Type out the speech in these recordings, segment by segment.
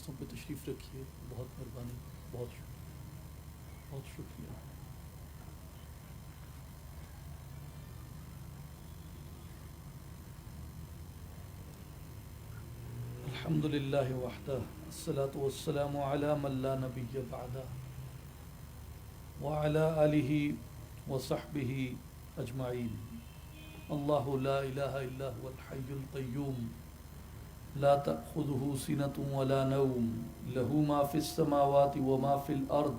جلسوں پہ تشریف رکھیے. بہت مہربانی. بہت شکریہ. الحمد للہ وحدہ الصلاة والسلام علی من لا نبی بعدہ وعلی آلہ وصحبہ اجمعین. اللہ لا الہ الا هو الحی القیوم لا تأخذہ سنة ولا نوم له ما فی السماوات وما فی الارض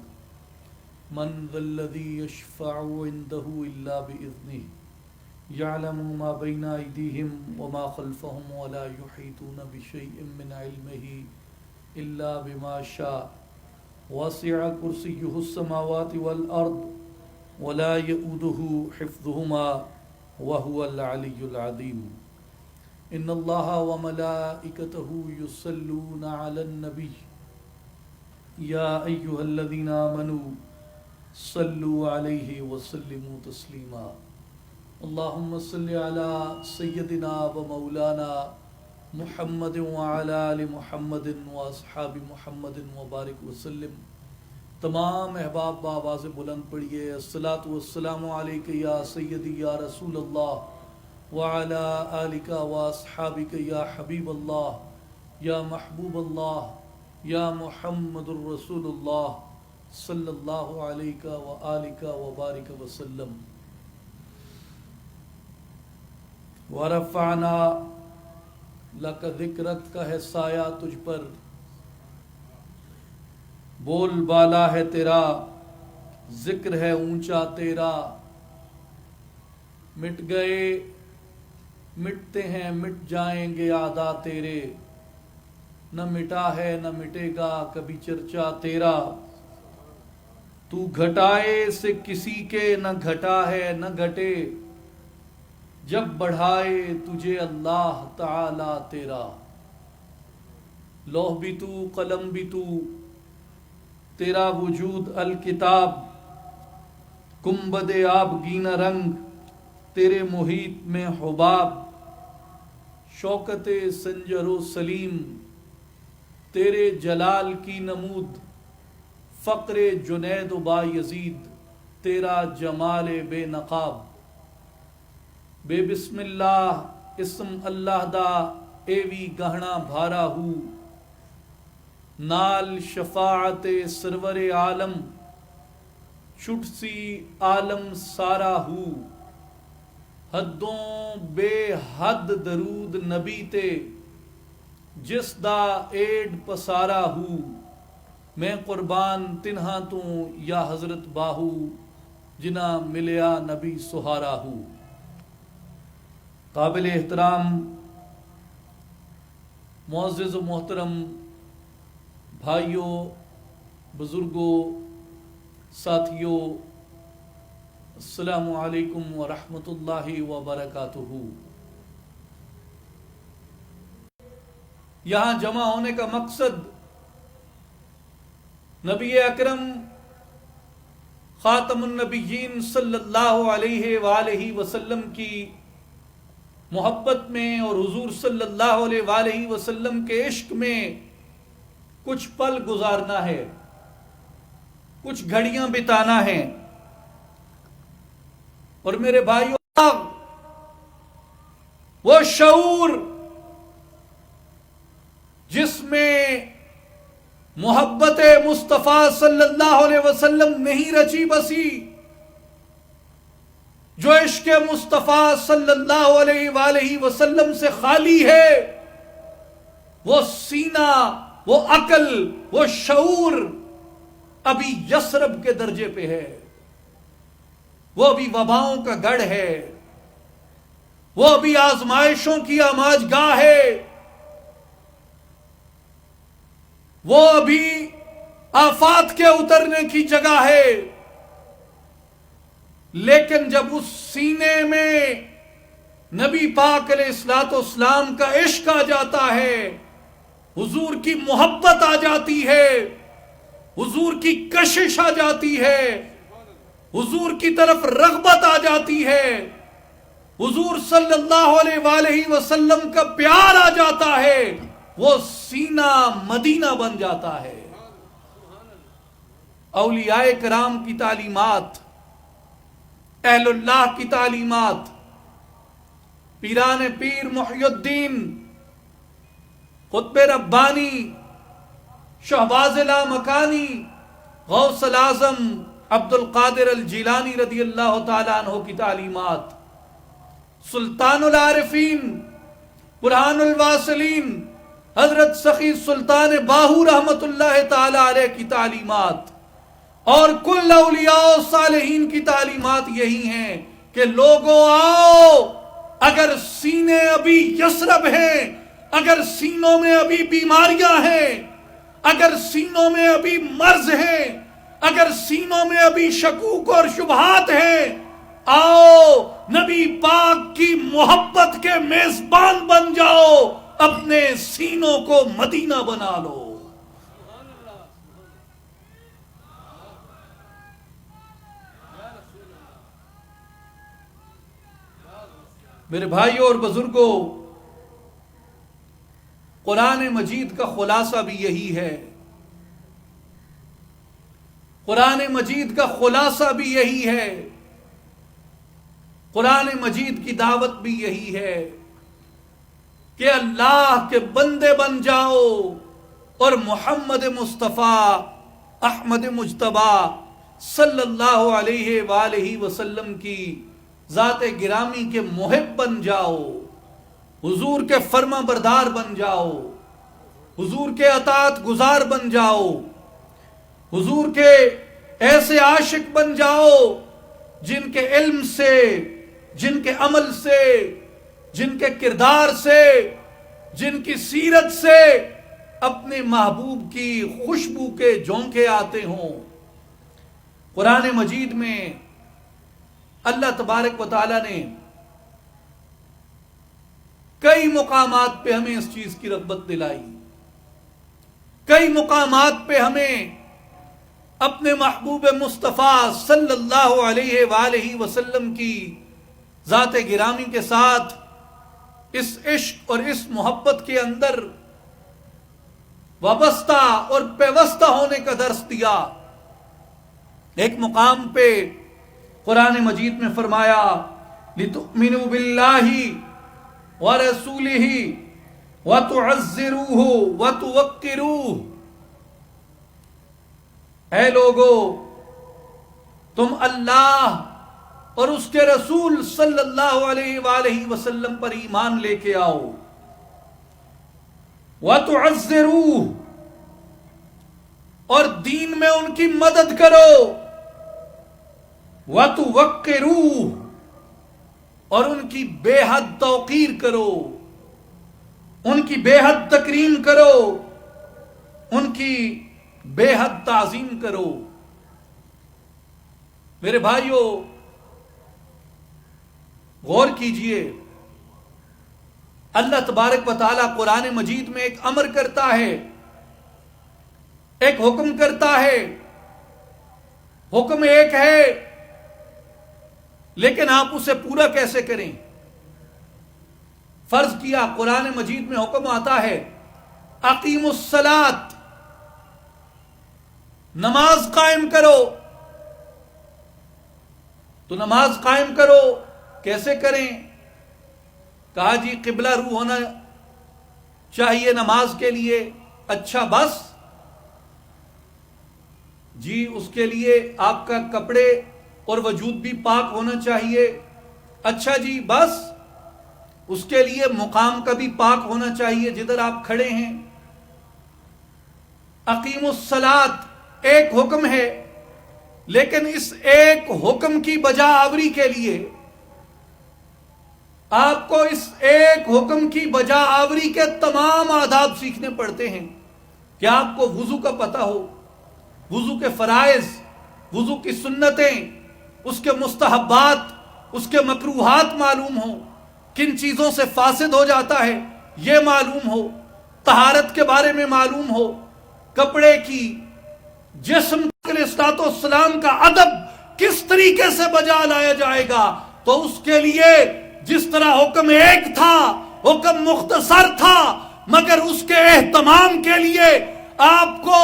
من ذا الذی یشفع عنده الا بإذنہ يعلم ما بين أيديهم وما خلفهم ولا يحيطون بشيء من علمه إلا بما شاء وسع كرسيه السماوات والأرض ولا يؤوده حفظهما وهو العلي العظيم. إن الله وملائكته يصلون على النبي يا أيها الذين آمنوا صلوا عليه وسلموا تسليما. اللهم صل على سيدنا ومولانا محمد وعلى آل محمد واصحاب محمد وبارک وسلم. تمام احباب بآواز بلند پڑھیے الصلاۃ والسلام علیک یا سیدی یا رسول اللہ وعلى آلک واصحابک یا حبیب اللہ یا محبوب اللہ یا محمد الرسول اللہ صلی اللہ علیہ وآلک وبارک وسلم. ورفعنا لک ذکرک کا ہے سایہ تجھ پر، بول بالا ہے تیرا، ذکر ہے اونچا تیرا. مٹ گئے مٹتے ہیں مٹ جائیں گے اعداء تیرے، نہ مٹا ہے نہ مٹے گا کبھی چرچا تیرا. تو گھٹائے سے کسی کے نہ گھٹا ہے نہ گھٹے، جب بڑھائے تجھے اللہ تعالی تیرا. لوح بھی تو قلم بھی تو، تیرا وجود الکتاب. گنبد آبگینہ رنگ تیرے محیط میں حباب. شوکت سنجر و سلیم تیرے جلال کی نمود. فقر جنید و با یزید تیرا جمال بے نقاب. بے بسم اللہ اسم اللہ دا ایوی گہنا بھارا ہو. نال شفاعت سرور عالم چھٹ سی عالم سارا ہو. حدوں بے حد درود نبی تے جس دا ایڈ پسارا ہو. میں قربان تنہا تو یا حضرت باہو جنا ملیا نبی سہارا ہو. قابل احترام معزز و محترم بھائیوں، بزرگوں، ساتھیوں، السلام علیکم ورحمۃ اللہ وبرکاتہ. یہاں جمع ہونے کا مقصد نبی اکرم خاتم النبیین صلی اللہ علیہ وآلہ وسلم کی محبت میں اور حضور صلی اللہ علیہ وآلہ وسلم کے عشق میں کچھ پل گزارنا ہے، کچھ گھڑیاں بتانا ہے. اور میرے بھائیوں، وہ شعور جس میں محبت مصطفیٰ صلی اللہ علیہ وسلم نہیں رچی بسی، جو عشق مصطفیٰ صلی اللہ علیہ وآلہ وسلم سے خالی ہے، وہ سینہ، وہ عقل، وہ شعور ابھی یثرب کے درجے پہ ہے. وہ ابھی وباؤں کا گڑھ ہے، وہ ابھی آزمائشوں کی آماج گاہ ہے، وہ ابھی آفات کے اترنے کی جگہ ہے. لیکن جب اس سینے میں نبی پاک علیہ الصلوۃ والسلام کا عشق آ جاتا ہے، حضور کی محبت آ جاتی ہے، حضور کی کشش آ جاتی ہے، حضور کی طرف رغبت آ جاتی ہے، حضور صلی اللہ علیہ وآلہ وسلم کا پیار آ جاتا ہے، وہ سینہ مدینہ بن جاتا ہے۔ اولیاء کرام کی تعلیمات، اہل اللہ کی تعلیمات، پیران پیر محی الدین، قطب ربانی، شہباز لامکانی، غوث الاعظم عبد القادر الجیلانی رضی اللہ تعالیٰ عنہ کی تعلیمات، سلطان العارفین، برہان الواصلین، حضرت سخی سلطان باہو رحمت اللہ تعالیٰ علیہ کی تعلیمات، اور کل اولیاء و صالحین کی تعلیمات یہی ہیں کہ لوگوں آؤ، اگر سینے ابھی یسرب ہیں، اگر سینوں میں ابھی بیماریاں ہیں، اگر سینوں میں ابھی مرض ہیں، اگر سینوں میں ابھی شکوک اور شبہات ہیں، آؤ نبی پاک کی محبت کے میزبان بن جاؤ، اپنے سینوں کو مدینہ بنا لو۔ میرے بھائیوں اور بزرگوں، قرآن مجید کا خلاصہ بھی یہی ہے، قرآن مجید کا خلاصہ بھی یہی ہے، قرآن مجید کی دعوت بھی یہی ہے کہ اللہ کے بندے بن جاؤ اور محمد مصطفیٰ احمد مجتبی صلی اللہ علیہ وآلہ وسلم کی ذات گرامی کے محب بن جاؤ، حضور کے فرما بردار بن جاؤ، حضور کے اطاعت گزار بن جاؤ، حضور کے ایسے عاشق بن جاؤ جن کے علم سے، جن کے عمل سے، جن کے کردار سے، جن کی سیرت سے اپنے محبوب کی خوشبو کے جھونکے آتے ہوں۔ قرآن مجید میں اللہ تبارک و تعالیٰ نے کئی مقامات پہ ہمیں اس چیز کی رغبت دلائی، کئی مقامات پہ ہمیں اپنے محبوب مصطفیٰ صلی اللہ علیہ وآلہ وسلم کی ذات گرامی کے ساتھ اس عشق اور اس محبت کے اندر وابستہ اور پیوستہ ہونے کا درس دیا۔ ایک مقام پہ قرآن مجید میں فرمایا لِتُؤْمِنُوا بِاللَّهِ وَرَسُولِهِ وَتُعَزِّرُوهُ وَتُوَقِّرُوهُ۔ اے لوگو، تم اللہ اور اس کے رسول صلی اللہ علیہ وآلہ وسلم پر ایمان لے کے آؤ، وَتُعَزِّرُوهُ، اور دین میں ان کی مدد کرو، وَتُوَقِّرُوهُ، اور ان کی بے حد توقیر کرو، ان کی بے حد تکریم کرو، ان کی بے حد تعظیم کرو۔ میرے بھائیوں، غور کیجئے، اللہ تبارک و تعالیٰ قرآن مجید میں ایک امر کرتا ہے، ایک حکم کرتا ہے، حکم ایک ہے، لیکن آپ اسے پورا کیسے کریں؟ فرض کیا قرآن مجید میں حکم آتا ہے اقیموا الصلاۃ، نماز قائم کرو، تو نماز قائم کرو، کیسے کریں؟ کہا جی قبلہ رو ہونا چاہیے نماز کے لیے، اچھا بس؟ جی اس کے لیے آپ کا کپڑے اور وجود بھی پاک ہونا چاہیے، اچھا جی بس؟ اس کے لیے مقام کا بھی پاک ہونا چاہیے جدھر آپ کھڑے ہیں۔ اقیم الصلاۃ ایک حکم ہے، لیکن اس ایک حکم کی بجا آوری کے لیے آپ کو اس ایک حکم کی بجا آوری کے تمام آداب سیکھنے پڑتے ہیں۔ کیا آپ کو وضو کا پتہ ہو، وضو کے فرائض، وضو کی سنتیں، اس کے مستحبات، اس کے مکروہات معلوم ہو، کن چیزوں سے فاسد ہو جاتا ہے یہ معلوم ہو، طہارت کے بارے میں معلوم ہو، کپڑے کی، جسم علیہ الصلوۃ والسلام کا ادب کس طریقے سے بجا لایا جائے گا، تو اس کے لیے جس طرح حکم ایک تھا، حکم مختصر تھا، مگر اس کے اہتمام کے لیے آپ کو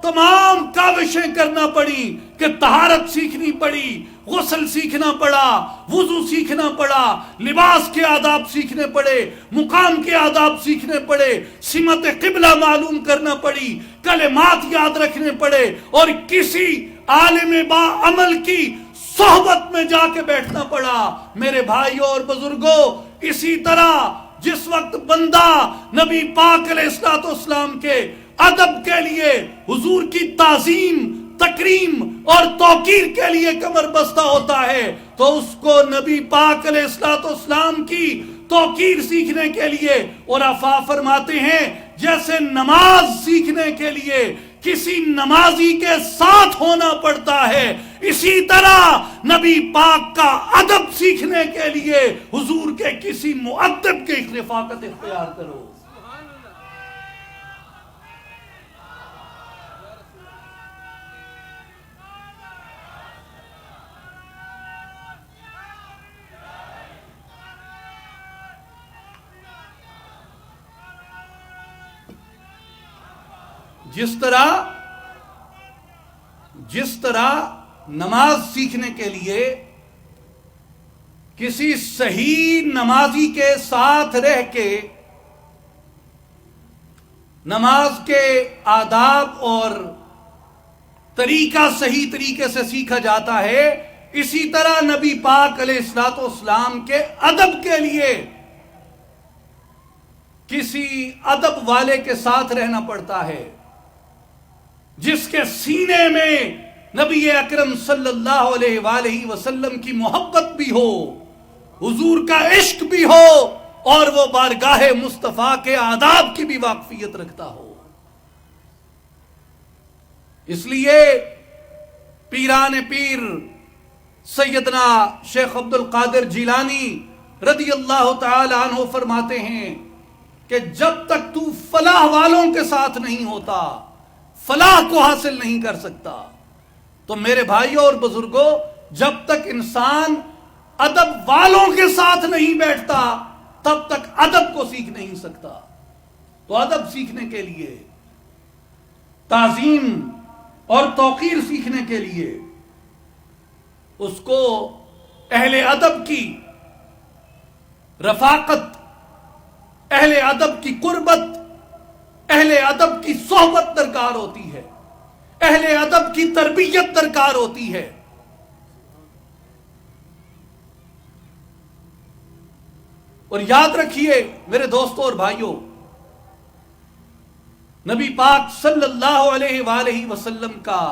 تمام کاوشیں کرنا پڑی کہ طہارت سیکھنی پڑی، غسل سیکھنا پڑا، وضو سیکھنا پڑا، لباس کے آداب سیکھنے پڑے، مقام کے آداب سیکھنے پڑے، سمت قبلہ معلوم کرنا پڑی، کلمات یاد رکھنے پڑے، اور کسی عالم با عمل کی صحبت میں جا کے بیٹھنا پڑا۔ میرے بھائیوں اور بزرگوں، اسی طرح جس وقت بندہ نبی پاک علیہ الصلوۃ والسلام کے ادب کے لیے، حضور کی تعظیم، تکریم اور توقیر کے لیے کمر بستہ ہوتا ہے، تو اس کو نبی پاک علیہ الصلوۃ والسلام کی توقیر سیکھنے کے لیے عرفاء فرماتے ہیں جیسے نماز سیکھنے کے لیے کسی نمازی کے ساتھ ہونا پڑتا ہے، اسی طرح نبی پاک کا ادب سیکھنے کے لیے حضور کے کسی مؤدب کی رفاقت اختیار کرو۔ جس طرح نماز سیکھنے کے لیے کسی صحیح نمازی کے ساتھ رہ کے نماز کے آداب اور طریقہ صحیح طریقے سے سیکھا جاتا ہے، اسی طرح نبی پاک علیہ الصلوۃ والسلام کے ادب کے لیے کسی ادب والے کے ساتھ رہنا پڑتا ہے، جس کے سینے میں نبی اکرم صلی اللہ علیہ وآلہ وسلم کی محبت بھی ہو، حضور کا عشق بھی ہو، اور وہ بارگاہ مصطفیٰ کے آداب کی بھی واقفیت رکھتا ہو۔ اس لیے پیران پیر سیدنا شیخ عبد القادر جیلانی رضی اللہ تعالی عنہ فرماتے ہیں کہ جب تک تو فلاح والوں کے ساتھ نہیں ہوتا، فلاح کو حاصل نہیں کر سکتا۔ تو میرے بھائیوں اور بزرگوں، جب تک انسان ادب والوں کے ساتھ نہیں بیٹھتا تب تک ادب کو سیکھ نہیں سکتا۔ تو ادب سیکھنے کے لیے، تعظیم اور توقیر سیکھنے کے لیے اس کو اہل ادب کی رفاقت، اہل ادب کی قربت، اہل ادب کی صحبت درکار ہوتی ہے، اہل ادب کی تربیت درکار ہوتی ہے۔ اور یاد رکھیے میرے دوستوں اور بھائیوں، نبی پاک صلی اللہ علیہ وآلہ وسلم کا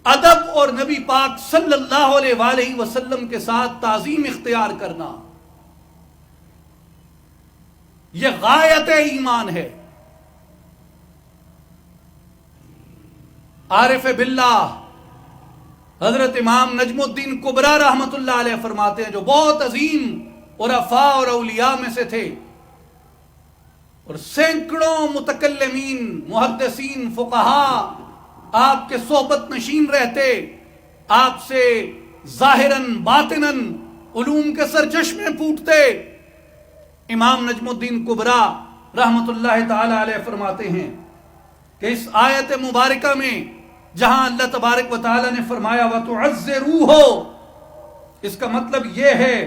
ادب اور نبی پاک صلی اللہ علیہ وآلہ وسلم کے ساتھ تعظیم اختیار کرنا، یہ غایت ایمان ہے۔ عارف باللہ حضرت امام نجم الدین کبریٰ رحمت اللہ علیہ فرماتے ہیں، جو بہت عظیم عرفاء اور اولیاء میں سے تھے، اور سینکڑوں متکلمین، محدثین، فقہاء آپ کے صحبت نشین رہتے، آپ سے ظاہراً باطناً علوم کے سرچشمے پھوٹتے۔ امام نجم الدین کبریٰ رحمت اللہ تعالی علیہ فرماتے ہیں کہ اس آیت مبارکہ میں جہاں اللہ تبارک و تعالی نے فرمایا وَتُعَزِّرُوهُ، اس کا مطلب یہ ہے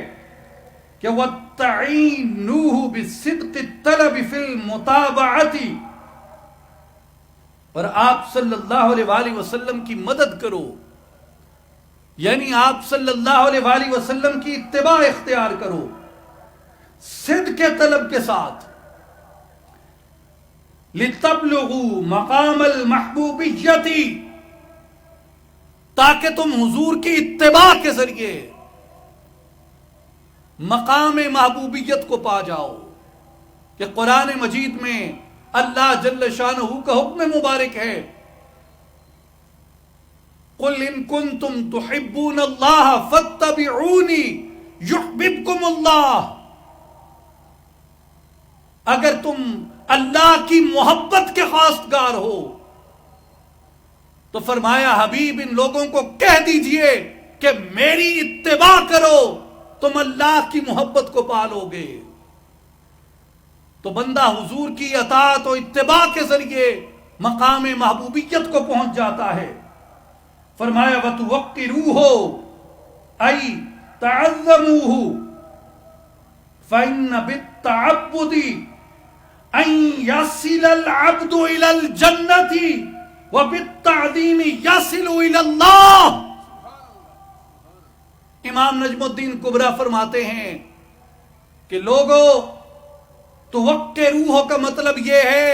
کہ وَتَعِينُوهُ بِالصِّدْقِ الطَّلَبِ فِي الْمُتَابَعَةِ، اور آپ صلی اللہ علیہ وآلہ وسلم کی مدد کرو، یعنی آپ صلی اللہ علیہ وآلہ وسلم کی اتباع اختیار کرو صدق کے طلب کے ساتھ، لِتَبْلُغُوا مَقَامَ الْمَحْبُوبِيَّةِ، تاکہ تم حضور کی اتباع کے ذریعے مقام محبوبیت کو پا جاؤ۔ کہ قرآن مجید میں اللہ جل شانہ کا حکم مبارک ہے، قُلْ إِن كُنتُمْ تُحِبُّونَ اللَّهَ فَاتَّبِعُونِي يُحْبِبْكُمُ اللَّهُ، اگر تم اللہ کی محبت کے خواستگار ہو تو فرمایا حبیب ان لوگوں کو کہہ دیجئے کہ میری اتباع کرو، تم اللہ کی محبت کو پالو گے۔ تو بندہ حضور کی اطاعت و اتباع کے ذریعے مقام محبوبیت کو پہنچ جاتا ہے. فرمایا وَتُوَقِّرُوهُ أَيْ تَعَظَّمُوهُ فَإِنَّ بِالتَّعَبُّدِ أَن يَصِلَ الْعَبْدُ إِلَى الْجَنَّةِ وَبِالتَّعْظِيمِ يَصِلُ إِلَى اللَّهِ. امام نجم الدین کبریٰ فرماتے ہیں کہ لوگوں، توقروہ کا مطلب یہ ہے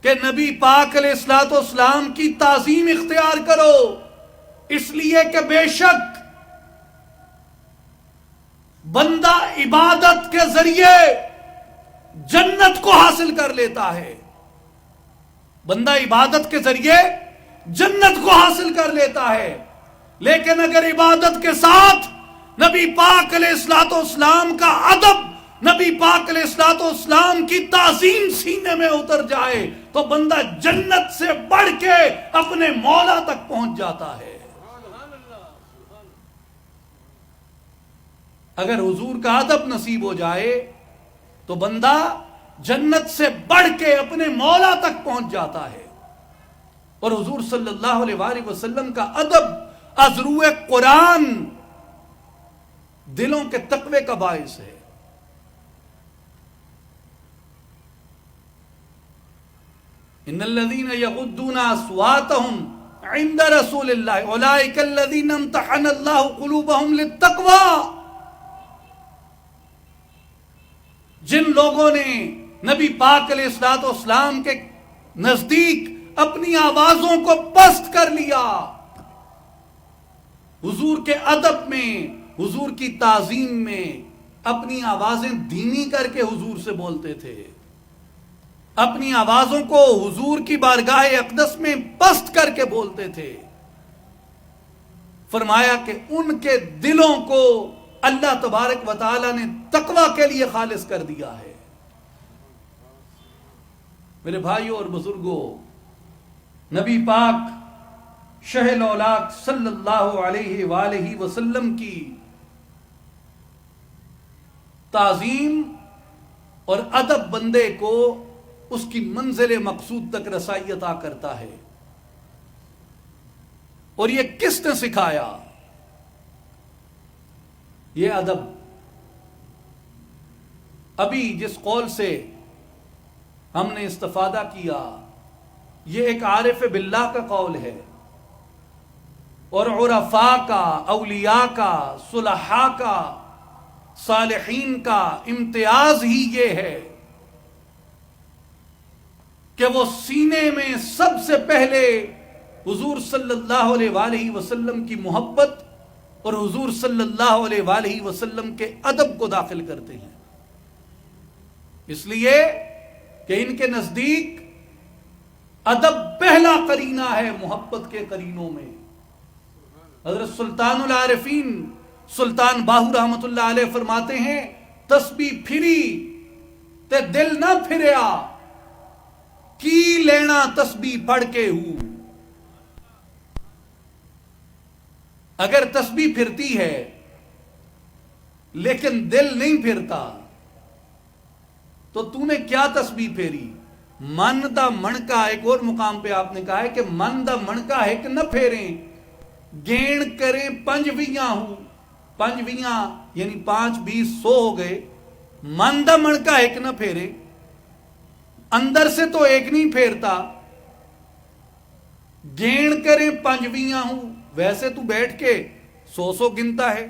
کہ نبی پاک علیہ الصلوۃ والسلام کی تعظیم اختیار کرو، اس لیے کہ بے شک بندہ عبادت کے ذریعے جنت کو حاصل کر لیتا ہے. بندہ عبادت کے ذریعے جنت کو حاصل کر لیتا ہے، لیکن اگر عبادت کے ساتھ نبی پاک علیہ الصلوۃ والسلام کا ادب، نبی پاک علیہ الصلوۃ والسلام کی تعظیم سینے میں اتر جائے تو بندہ جنت سے بڑھ کے اپنے مولا تک پہنچ جاتا ہے. اگر حضور کا ادب نصیب ہو جائے تو بندہ جنت سے بڑھ کے اپنے مولا تک پہنچ جاتا ہے. اور حضور صلی اللہ علیہ وآلہ وسلم کا ادب از روئے قرآن دلوں کے تقوی کا باعث ہے. ان الذين يغضون اصواتهم عند رسول الله اولئك الذين امتحن الله قلوبهم للتقوى. جن لوگوں نے نبی پاک علیہ الصلوۃ والسلام کے نزدیک اپنی آوازوں کو پست کر لیا، حضور کے ادب میں، حضور کی تعظیم میں اپنی آوازیں دھیمی کر کے حضور سے بولتے تھے، اپنی آوازوں کو حضور کی بارگاہ اقدس میں پست کر کے بولتے تھے. فرمایا کہ ان کے دلوں کو اللہ تبارک و تعالی نے تقوی کے لیے خالص کر دیا ہے. میرے بھائیوں اور بزرگوں، نبی پاک شہ الاولاق صلی اللہ علیہ وآلہ وسلم کی تعظیم اور ادب بندے کو اس کی منزل مقصود تک رسائی عطا کرتا ہے. اور یہ کس نے سکھایا؟ یہ ادب. ابھی جس قول سے ہم نے استفادہ کیا یہ ایک عارف باللہ کا قول ہے، اور عرفاء کا، اولیاء کا، صلحاء کا، صالحین کا امتیاز ہی یہ ہے کہ وہ سینے میں سب سے پہلے حضور صلی اللہ علیہ وآلہ وسلم کی محبت اور حضور صلی اللہ علیہ وآلہ وسلم کے ادب کو داخل کرتے ہیں. اس لیے کہ ان کے نزدیک ادب پہلا قرینہ ہے محبت کے قرینوں میں. حضرت سلطان العارفین سلطان باہو رحمت اللہ علیہ فرماتے ہیں، تسبیح پھری تے دل نہ پھریا، کی لینا تسبیح پڑھ کے ہوں. اگر تسبیح پھرتی ہے لیکن دل نہیں پھرتا تو تو نے کیا تسبیح پھیری؟ من دا منکا، ایک اور مقام پہ آپ نے کہا ہے کہ من دا منکا ہے کہ نہ پھیریں، گین کریں پنجویاں ہوں. پنجویاں یعنی 5 20 100 ہو گئے. من دا منکا ایک نہ پھیرے، اندر سے تو ایک نہیں پھیرتا. گین کریں پنجویاں ہوں، ویسے تو بیٹھ کے 100 گنتا ہے،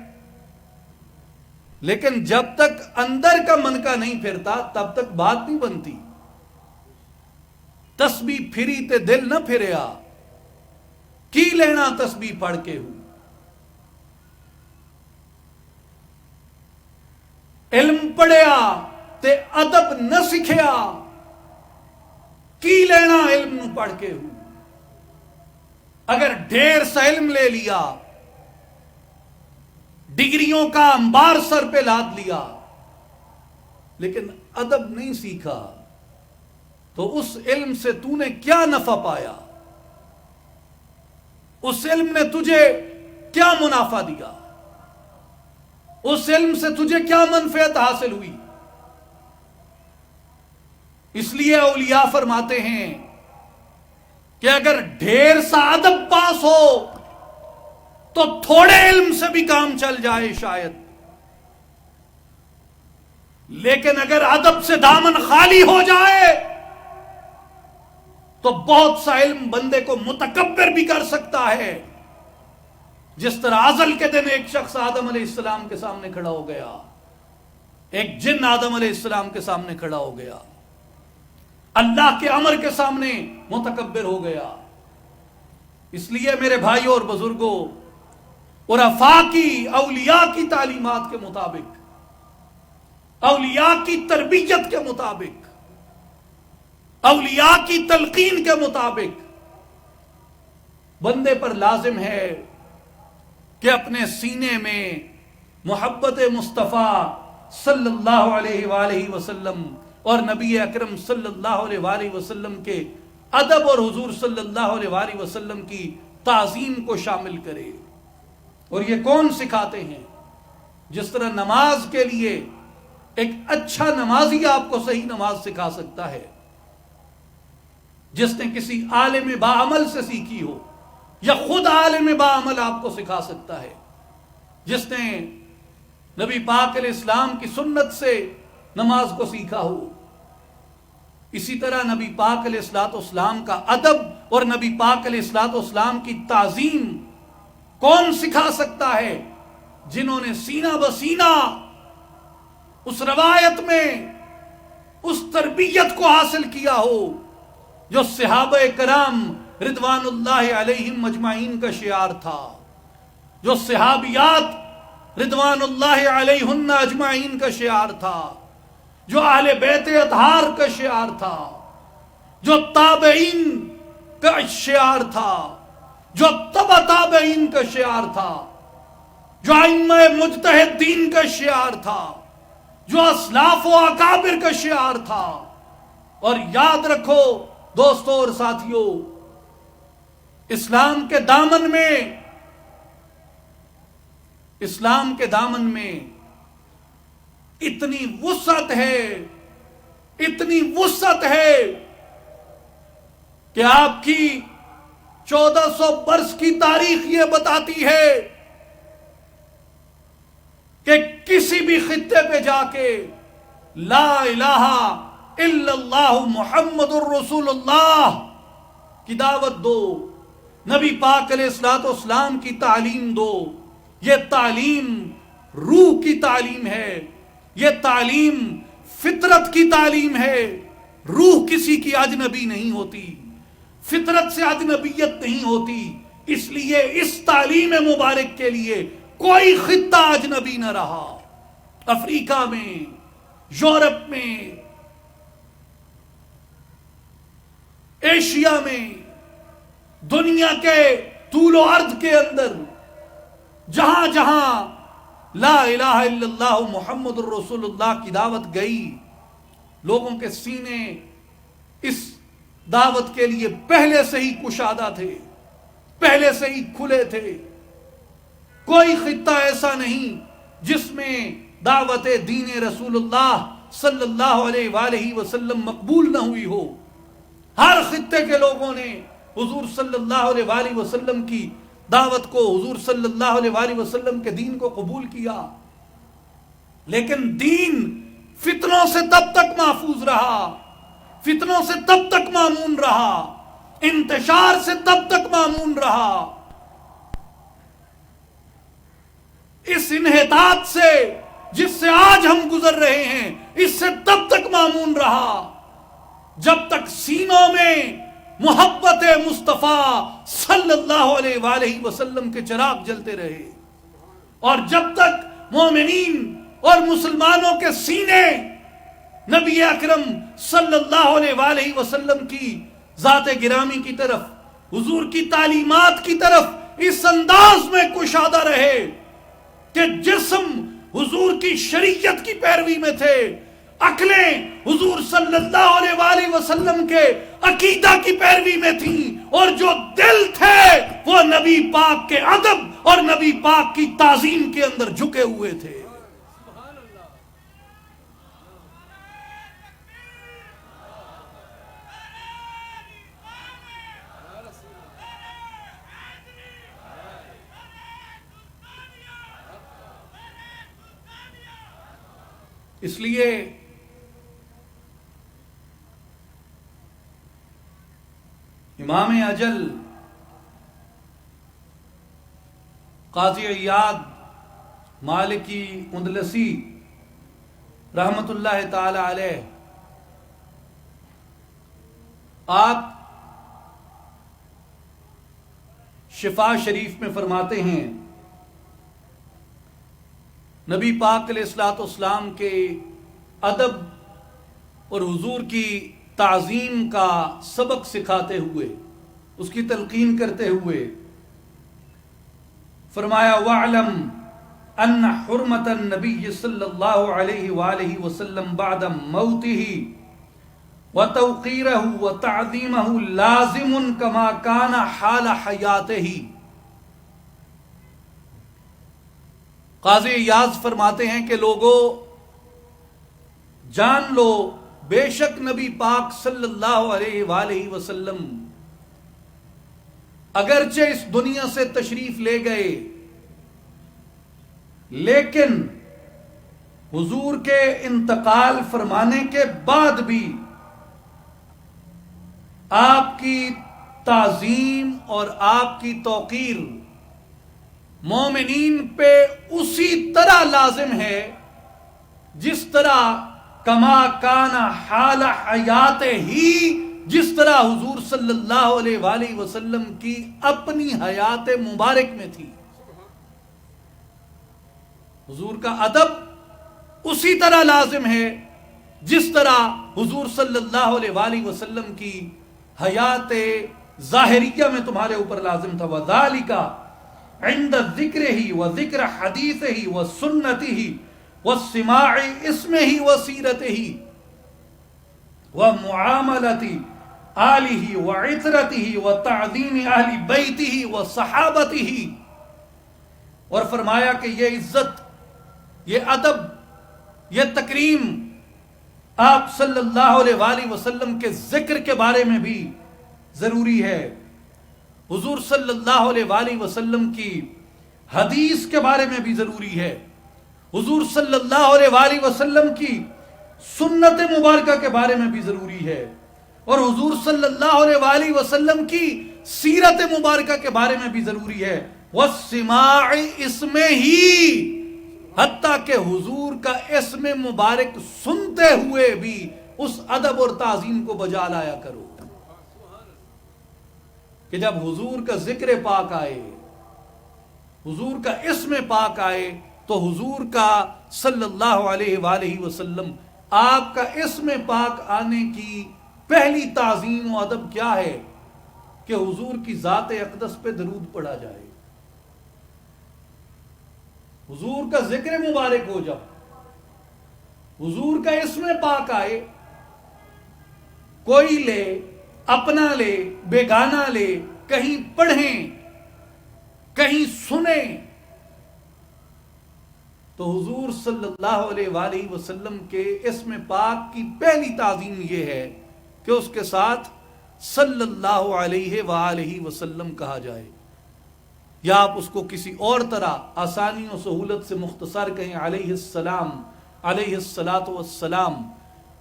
لیکن جب تک اندر کا منکا نہیں پھرتا تب تک بات نہیں بنتی. تسبیح پھری تے دل نہ پھریا، کی لینا تسبیح پڑھ کے ہوں. علم پڑھیا تے ادب نہ سکھیا، کی لینا علم نو پڑھ کے ہوں. اگر ڈھیر سا علم لے لیا، ڈگریوں کا انبار سر پہ لاد لیا، لیکن ادب نہیں سیکھا تو اس علم سے تو نے کیا نفع پایا؟ اس علم نے تجھے کیا منافع دیا؟ اس علم سے تجھے کیا منفعت حاصل ہوئی؟ اس لیے اولیاء فرماتے ہیں کہ اگر ڈھیر سا ادب پاس ہو تو تھوڑے علم سے بھی کام چل جائے شاید، لیکن اگر ادب سے دامن خالی ہو جائے تو بہت سا علم بندے کو متکبر بھی کر سکتا ہے. جس طرح ازل کے دن ایک شخص آدم علیہ السلام کے سامنے کھڑا ہو گیا، ایک جن آدم علیہ السلام کے سامنے کھڑا ہو گیا، اللہ کے امر کے سامنے متکبر ہو گیا. اس لیے میرے بھائیوں اور بزرگوں، عرفاء کی، اولیاء کی تعلیمات کے مطابق، اولیاء کی تربیت کے مطابق، اولیاء کی تلقین کے مطابق بندے پر لازم ہے کہ اپنے سینے میں محبت مصطفیٰ صلی اللہ علیہ وآلہ وسلم اور نبی اکرم صلی اللہ علیہ وآلہ وسلم کے ادب اور حضور صلی اللہ علیہ وآلہ وسلم کی تعظیم کو شامل کرے. اور یہ کون سکھاتے ہیں؟ جس طرح نماز کے لیے ایک اچھا نمازی آپ کو صحیح نماز سکھا سکتا ہے، جس نے کسی عالم باعمل سے سیکھی ہو، یا خود عالم باعمل آپ کو سکھا سکتا ہے جس نے نبی پاک علیہ السلام کی سنت سے نماز کو سیکھا ہو. اسی طرح نبی پاک علیہ السلام کا ادب اور نبی پاک علیہ السلام کی تعظیم کون سکھا سکتا ہے؟ جنہوں نے سینہ بسینہ اس روایت میں اس تربیت کو حاصل کیا ہو جو صحابہ کرام رضوان اللہ علیہم مجمعین کا شعار تھا، جو صحابیات رضوان اللہ علیہن اجمعین کا شعار تھا، جو اہل بیت اطہار کا شعار تھا، جو تابعین کا شعار تھا، جو تبع تابعین کا شعار تھا، جو ائمہ مجتہدین کا شعار تھا، جو اسلاف و اکابر کا شعار تھا. اور یاد رکھو دوستوں اور ساتھیوں، اسلام کے دامن میں اتنی وسعت ہے کہ آپ کی 1400 برس کی تاریخ یہ بتاتی ہے کہ کسی بھی خطے پہ جا کے لا الہ الا اللہ محمد الرسول اللہ کی دعوت دو، نبی پاک علیہ السلام کی تعلیم دو. یہ تعلیم روح کی تعلیم ہے، یہ تعلیم فطرت کی تعلیم ہے. روح کسی کی اجنبی نہیں ہوتی، فطرت سے اجنبیت نہیں ہوتی. اس لیے اس تعلیم مبارک کے لیے کوئی خطہ اجنبی نہ رہا. افریقہ میں، یورپ میں، ایشیا میں، دنیا کے طول و عرض کے اندر جہاں جہاں لا الہ الا اللہ محمد الرسول اللہ کی دعوت گئی، لوگوں کے سینے اس دعوت کے لیے پہلے سے ہی کشادہ تھے، پہلے سے ہی کھلے تھے. کوئی خطہ ایسا نہیں جس میں دعوت دین رسول اللہ صلی اللہ علیہ وآلہ وسلم مقبول نہ ہوئی ہو. ہر خطے کے لوگوں نے حضور صلی اللہ علیہ وآلہ وسلم کی دعوت کو، حضور صلی اللہ علیہ وآلہ وسلم کے دین کو قبول کیا. لیکن دین فتنوں سے تب تک محفوظ رہا، فتنوں سے تب تک مامون رہا، انتشار سے تب تک مامون رہا، اس انحطاط سے جس سے آج ہم گزر رہے ہیں اس سے تب تک مامون رہا جب تک سینوں میں محبت مصطفیٰ صلی اللہ علیہ وآلہ وسلم کے چراغ جلتے رہے، اور جب تک مومنین اور مسلمانوں کے سینے نبی اکرم صلی اللہ علیہ وآلہ وسلم کی ذات گرامی کی طرف، حضور کی تعلیمات کی طرف اس انداز میں کشادہ رہے کہ جسم حضور کی شریعت کی پیروی میں تھے، عقلیں حضور صلی اللہ علیہ وآلہ وسلم کے عقیدہ کی پیروی میں تھیں، اور جو دل تھے وہ نبی پاک کے ادب اور نبی پاک کی تعظیم کے اندر جھکے ہوئے تھے. اس لیے امام اجل قاضی عیاض مالکی اندلسی رحمت اللہ تعالی علیہ، آپ شفا شریف میں فرماتے ہیں نبی پاک علیہ الصلوۃ والسلام کے ادب اور حضور کی تعظیم کا سبق سکھاتے ہوئے، اس کی تلقین کرتے ہوئے فرمایا وَاعْلَمْ أَنَّ حُرْمَةَ النَّبِيِّ صلی اللہ علیہ وآلہ وسلم بعد موته وتوقيره وتعظيمه لازم كما كان حال حياته۔ قاضی عیاض فرماتے ہیں کہ لوگوں جان لو، بے شک نبی پاک صلی اللہ علیہ وآلہ وسلم اگرچہ اس دنیا سے تشریف لے گئے، لیکن حضور کے انتقال فرمانے کے بعد بھی آپ کی تعظیم اور آپ کی توقیر مومنین پہ اسی طرح لازم ہے جس طرح کما کان حال حیات ہی، جس طرح حضور صلی اللہ علیہ وآلہ وسلم کی اپنی حیات مبارک میں تھی۔ حضور کا ادب اسی طرح لازم ہے جس طرح حضور صلی اللہ علیہ وآلہ وسلم کی حیات ظاہریہ میں تمہارے اوپر لازم تھا۔ وَذَلِكَ عِنْدَ ذِكْرِهِ وَذِكْرَ حَدِيثِهِ وَسُنَّتِهِ وَالسِّمَاعِ اسْمِهِ وَسِيرَتِهِ وَمُعَامَلَةِ آلِهِ وَعِطْرَتِهِ وَتَعْظِيمِ أَهْلِ بَيْتِهِ وَصَحَابَتِهِ، اور فرمایا کہ یہ عزت، یہ ادب، یہ تکریم آپ صلی اللہ علیہ وآلہ وسلم کے ذکر کے بارے میں بھی ضروری ہے، حضور صلی اللہ علیہ وآلہ وسلم کی حدیث کے بارے میں بھی ضروری ہے، حضور صلی اللہ علیہ وآلہ وسلم کی سنت مبارکہ کے بارے میں بھی ضروری ہے، اور حضور صلی اللہ علیہ وآلہ وسلم کی سیرت مبارکہ کے بارے میں بھی ضروری ہے۔ وَالسِّمَاعِ اسْمِهِ، حتیٰ کہ حضور کا اسم مبارک سنتے ہوئے بھی اس ادب اور تعظیم کو بجا لایا کرو کہ جب حضور کا ذکر پاک آئے، حضور کا اسم پاک آئے، تو حضور کا صلی اللہ علیہ وآلہ وسلم آپ کا اسم پاک آنے کی پہلی تعظیم و ادب کیا ہے کہ حضور کی ذات اقدس پہ درود پڑھا جائے، حضور کا ذکر مبارک ہو، جب حضور کا اسم پاک آئے، کوئی لے، اپنا لے، بیگانہ لے، کہیں پڑھیں، کہیں سنیں، تو حضور صلی اللہ علیہ وآلہ وسلم کے اسم پاک کی پہلی تعظیم یہ ہے کہ اس کے ساتھ صلی اللہ علیہ وآلہ وسلم کہا جائے، یا آپ اس کو کسی اور طرح آسانی و سہولت سے مختصر کہیں علیہ السلام، علیہ الصلاۃ والسلام،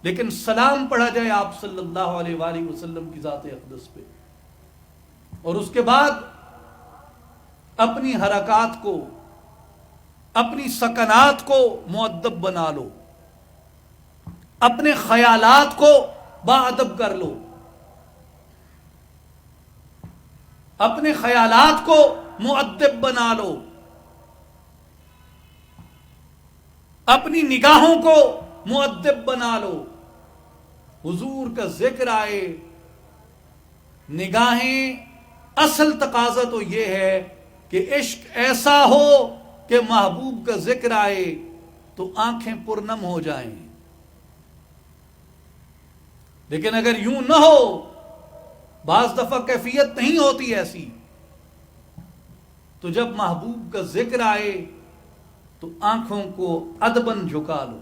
لیکن سلام پڑھا جائے آپ صلی اللہ علیہ وآلہ وسلم کی ذات اقدس پہ، اور اس کے بعد اپنی حرکات کو، اپنی سکنات کو مؤدب بنا لو، اپنے خیالات کو باادب کر لو، اپنے خیالات کو مؤدب بنا لو، اپنی نگاہوں کو مؤدب بنا لو۔ حضور کا ذکر آئے، نگاہیں، اصل تقاضا تو یہ ہے کہ عشق ایسا ہو کہ محبوب کا ذکر آئے تو آنکھیں پرنم ہو جائیں، لیکن اگر یوں نہ ہو، بعض دفعہ کیفیت نہیں ہوتی ایسی، تو جب محبوب کا ذکر آئے تو آنکھوں کو ادباً جھکا لو،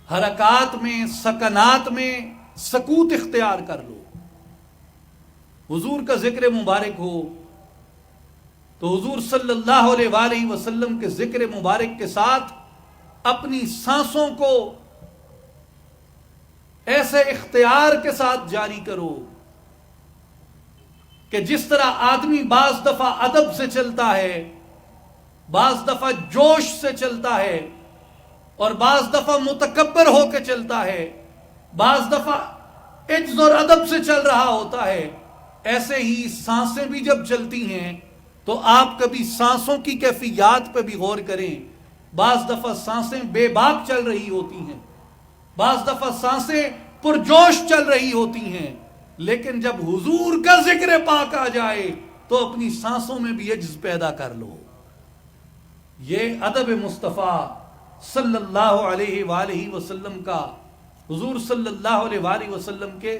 حرکات میں، سکنات میں سکوت اختیار کر لو۔ حضور کا ذکر مبارک ہو تو حضور صلی اللہ علیہ وآلہ وسلم کے ذکر مبارک کے ساتھ اپنی سانسوں کو ایسے اختیار کے ساتھ جاری کرو کہ جس طرح آدمی بعض دفعہ ادب سے چلتا ہے، بعض دفعہ جوش سے چلتا ہے، اور بعض دفعہ متکبر ہو کے چلتا ہے، بعض دفعہ عجز اور ادب سے چل رہا ہوتا ہے، ایسے ہی سانسیں بھی جب چلتی ہیں تو آپ کبھی سانسوں کی کیفیات پہ بھی غور کریں۔ بعض دفعہ سانسیں بے باک چل رہی ہوتی ہیں، بعض دفعہ سانسیں پرجوش چل رہی ہوتی ہیں، لیکن جب حضور کا ذکر پاک آ جائے تو اپنی سانسوں میں بھی عجز پیدا کر لو۔ یہ ادب مصطفیٰ صلی اللہ علیہ وآلہ وسلم کا، حضور صلی اللہ علیہ وآلہ وسلم کے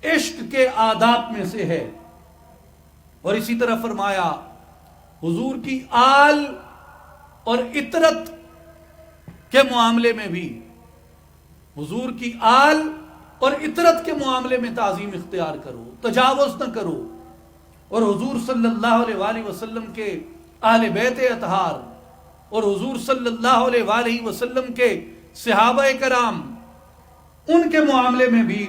عشق کے آداب میں سے ہے۔ اور اسی طرح فرمایا حضور کی آل اور اطرت کے معاملے میں بھی، حضور کی آل اور اطرت کے معاملے میں تعظیم اختیار کرو، تجاوز نہ کرو۔ اور حضور صلی اللہ علیہ وآلہ وسلم کے اہل بیت اطہار اور حضور صلی اللہ علیہ وآلہ وسلم کے صحابہ کرام، ان کے معاملے میں بھی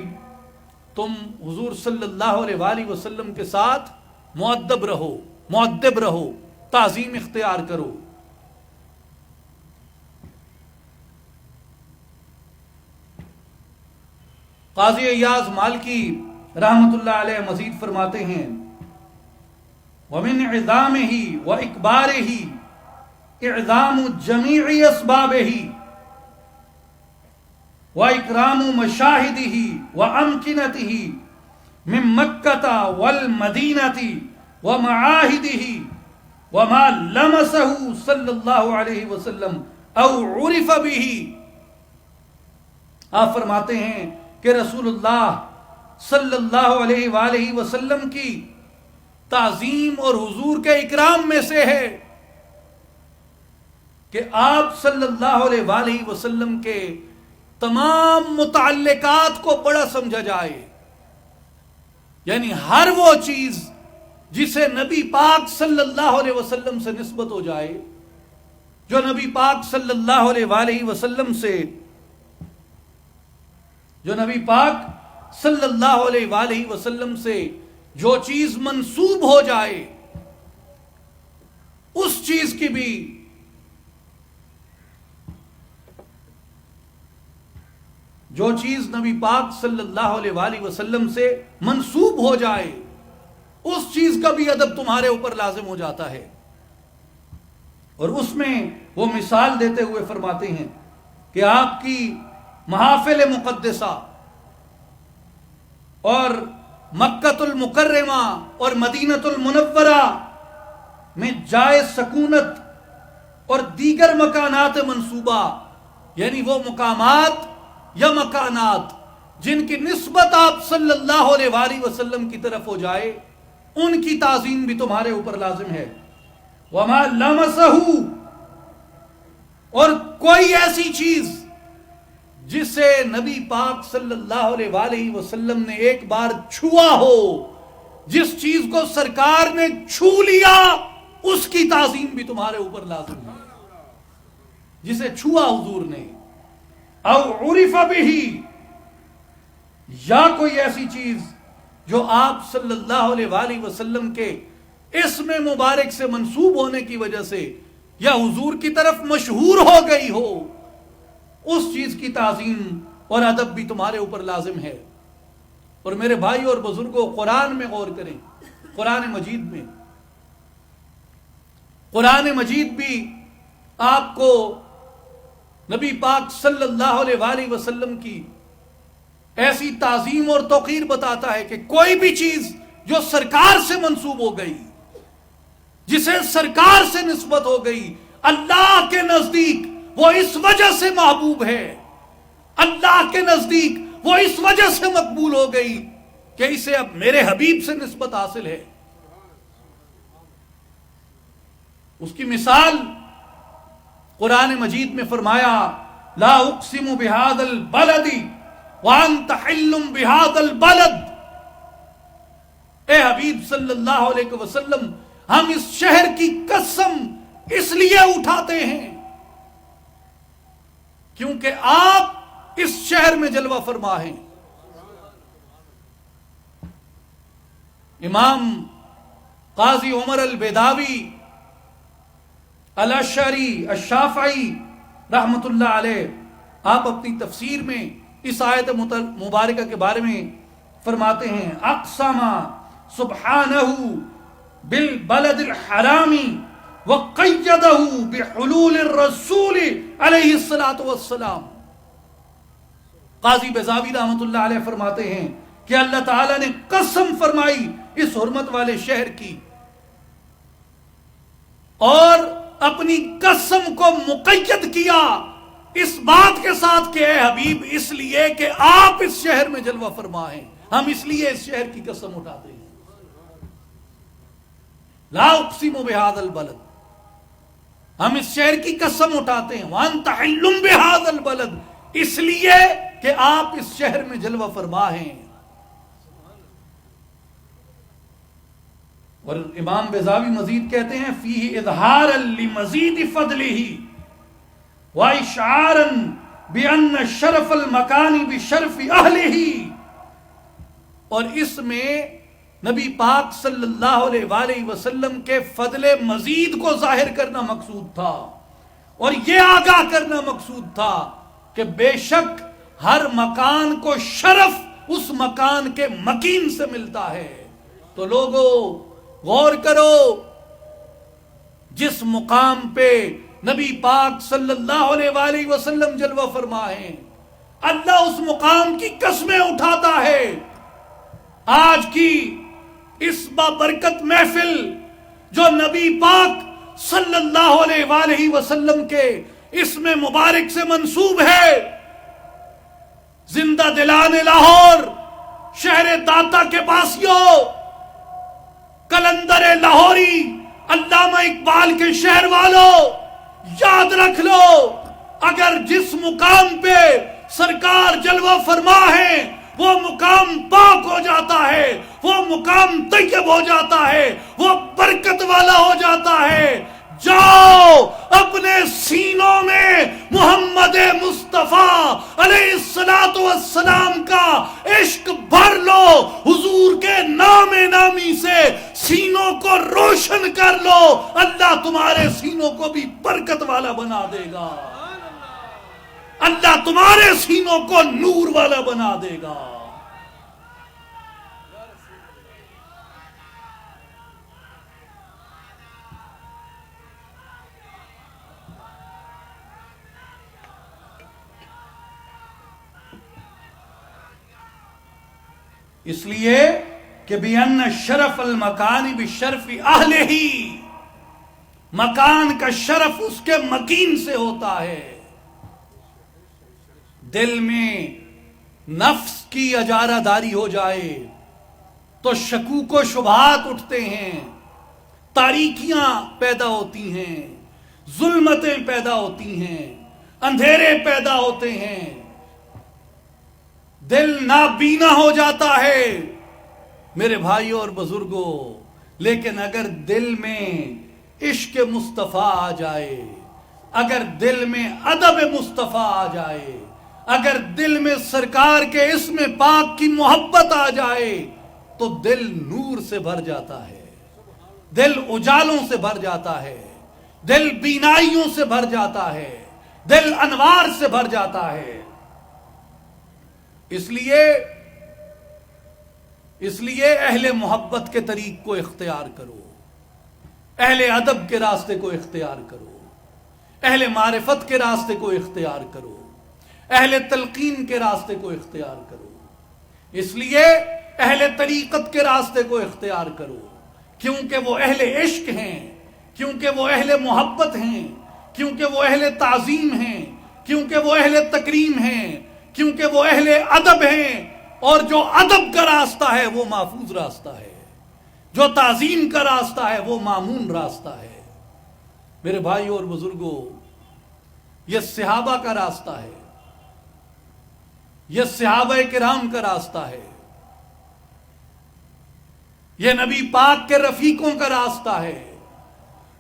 تم حضور صلی اللہ علیہ وآلہ وسلم کے ساتھ مؤدب رہو، مؤدب رہو، تعظیم اختیار کرو۔ قاضی ایاز مالکی رحمت اللہ علیہ مزید فرماتے ہیں وَمِنْ عِظَامِهِ وَإِكْبَارِهِ إِعْظَامُ جَمِيعِ أَسْبَابِهِ وَإِكْرَامُ مَشَاهِدِهِ وَأَمْكِنَتِهِ مِنْ مَكَّةَ وَالْمَدِينَةِ وَمَعَاهِدِهِ وَمَا لَمَسَهُ صلی اللہ علیہ وسلم أَوْ عُرِفَ بِهِ۔ آپ فرماتے ہیں کہ رسول اللہ صلی اللہ علیہ وآلہ وسلم کی تعظیم اور حضور کے اکرام میں سے ہے کہ آپ صلی اللہ علیہ وآلہ وسلم کے تمام متعلقات کو بڑا سمجھا جائے، یعنی ہر وہ چیز جسے نبی پاک صلی اللہ علیہ وسلم سے نسبت ہو جائے، جو نبی پاک صلی اللہ علیہ وآلہ وسلم سے، جو نبی پاک صلی اللہ علیہ وآلہ وسلم سے جو چیز منسوب ہو جائے، اس چیز کی بھی جو چیز نبی پاک صلی اللہ علیہ وآلہ وسلم سے منسوب ہو جائے، اس چیز کا بھی ادب تمہارے اوپر لازم ہو جاتا ہے۔ اور اس میں وہ مثال دیتے ہوئے فرماتے ہیں کہ آپ کی محافل مقدسہ اور مکۃ المکرمہ اور مدینۃ المنورہ میں جائے سکونت اور دیگر مکانات منصوبہ، یعنی وہ مقامات یا مکانات جن کی نسبت آپ صلی اللہ علیہ وآلہ وسلم کی طرف ہو جائے، ان کی تعظیم بھی تمہارے اوپر لازم ہے۔ وما لمسہ، اور کوئی ایسی چیز جسے نبی پاک صلی اللہ علیہ وآلہ وسلم نے ایک بار چھوا ہو، جس چیز کو سرکار نے چھو لیا، اس کی تعظیم بھی تمہارے اوپر لازم ہے، جسے چھوا حضور نے۔ او عرف بہ، یا کوئی ایسی چیز جو آپ صلی اللہ علیہ وآلہ وسلم کے اسم مبارک سے منسوب ہونے کی وجہ سے یا حضور کی طرف مشہور ہو گئی ہو، اس چیز کی تعظیم اور ادب بھی تمہارے اوپر لازم ہے۔ اور میرے بھائی اور بزرگوں، قرآن میں غور کریں، قرآن مجید بھی آپ کو نبی پاک صلی اللہ علیہ وآلہ وسلم کی ایسی تعظیم اور توقیر بتاتا ہے کہ کوئی بھی چیز جو سرکار سے منسوب ہو گئی، جسے سرکار سے نسبت ہو گئی، اللہ کے نزدیک وہ اس وجہ سے محبوب ہے، اللہ کے نزدیک وہ اس وجہ سے مقبول ہو گئی کہ اسے اب میرے حبیب سے نسبت حاصل ہے۔ اس کی مثال قرآن مجید میں فرمایا لا اقسم بهذا البلد وانت حل بهذا البلد، اے حبیب صلی اللہ علیہ وسلم، ہم اس شہر کی قسم اس لیے اٹھاتے ہیں کیونکہ آپ اس شہر میں جلوہ فرما ہیں. امام قاضی عمر البیداوی الاشعری الشافعی رحمت اللہ علیہ، آپ اپنی تفسیر میں اس آیت مبارکہ کے بارے میں فرماتے ہیں: اقسم سبحانہ بالبلد الحرام وقیدہ بحلول الرسول علیہ السلام. قاضی بیضاوی رحمت اللہ علیہ فرماتے ہیں کہ اللہ تعالیٰ نے قسم فرمائی اس حرمت والے شہر کی، اور اپنی قسم کو مقید کیا اس بات کے ساتھ کہ اے حبیب، اس لیے کہ آپ اس شہر میں جلوہ فرما ہیں، ہم اس لیے اس شہر کی قسم اٹھاتے ہیں. لا اقسم بہذا البلد، ہم اس شہر کی قسم اٹھاتے ہیں. وانت حل بہذا البلد، اس لیے کہ آپ اس شہر میں جلوہ فرما ہیں. اور امام بیضاوی مزید کہتے ہیں: فیہ اظہارا لمزید فضلہ واشعارا بان شرف المکان بشرف اہلہ. اور اس میں نبی پاک صلی اللہ علیہ وآلہ وسلم کے فضل مزید کو ظاہر کرنا مقصود تھا، اور یہ آگاہ کرنا مقصود تھا کہ بے شک ہر مکان کو شرف اس مکان کے مکین سے ملتا ہے. تو لوگوں غور کرو، جس مقام پہ نبی پاک صلی اللہ علیہ وآلہ وسلم جلوہ فرما ہیں، اللہ اس مقام کی قسمیں اٹھاتا ہے. آج کی اس بابرکت محفل جو نبی پاک صلی اللہ علیہ وآلہ وسلم کے اسم مبارک سے منسوب ہے، زندہ دلان لاہور، شہر داتا کے باسیوں، کلندر لاہوری، علامہ اقبال کے شہر والوں، یاد رکھ لو، اگر جس مقام پہ سرکار جلوہ فرما ہے وہ مقام پاک ہو جاتا ہے، وہ مقام طیب ہو جاتا ہے، وہ برکت والا ہو جاتا ہے. جاؤ اپنے سینوں میں محمد مصطفیٰ علیہ السلام کا عشق بھر لو، حضور کے نام نامی سے سینوں کو روشن کر لو، اللہ تمہارے سینوں کو بھی برکت والا بنا دے گا، اللہ تمہارے سینوں کو نور والا بنا دے گا. اس لیے کہ بِأَنَّ شرف المکان بشرف اہلہ، مکان کا شرف اس کے مکین سے ہوتا ہے. دل میں نفس کی اجارہ داری ہو جائے تو شکوک و شبہات اٹھتے ہیں، تاریکیاں پیدا ہوتی ہیں، ظلمتیں پیدا ہوتی ہیں، اندھیرے پیدا ہوتے ہیں، دل نابینا ہو جاتا ہے میرے بھائیوں اور بزرگوں. لیکن اگر دل میں عشق مصطفیٰ آ جائے، اگر دل میں ادب مصطفیٰ آ جائے، اگر دل میں سرکار کے اسم پاک کی محبت آ جائے تو دل نور سے بھر جاتا ہے، دل اجالوں سے بھر جاتا ہے، دل بینائیوں سے بھر جاتا ہے، دل انوار سے بھر جاتا ہے. اس لیے اہل محبت کے طریق کو اختیار کرو، اہل ادب کے راستے کو اختیار کرو، اہل معرفت کے راستے کو اختیار کرو، اہل تلقین کے راستے کو اختیار کرو. اس لیے اہل طریقت کے راستے کو اختیار کرو، کیونکہ وہ اہل عشق ہیں، کیونکہ وہ اہل محبت ہیں، کیونکہ وہ اہل تعظیم ہیں، کیونکہ وہ اہل تکریم ہیں، کیونکہ وہ اہل ادب ہیں. اور جو ادب کا راستہ ہے وہ محفوظ راستہ ہے، جو تعظیم کا راستہ ہے وہ مامون راستہ ہے. میرے بھائیوں اور بزرگوں، یہ صحابہ کا راستہ ہے، یہ صحابہ کرام کا راستہ ہے، یہ نبی پاک کے رفیقوں کا راستہ ہے،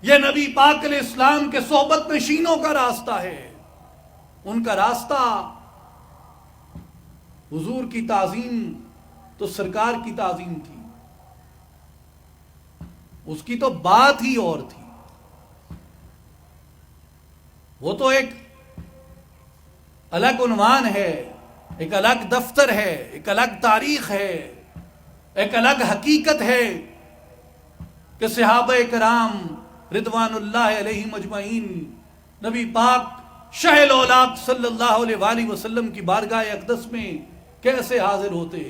یہ نبی پاک علیہ السلام کے صحبت نشینوں کا راستہ ہے. ان کا راستہ، حضور کی تعظیم تو سرکار کی تعظیم تھی، اس کی تو بات ہی اور تھی. وہ تو ایک الگ عنوان ہے، ایک الگ دفتر ہے، ایک الگ تاریخ ہے، ایک الگ حقیقت ہے کہ صحابہ کرام رضوان اللہ علیہ مجمعین نبی پاک شاہ الاولاق صلی اللہ علیہ وآلہ وسلم کی بارگاہ اقدس میں کیسے حاضر ہوتے،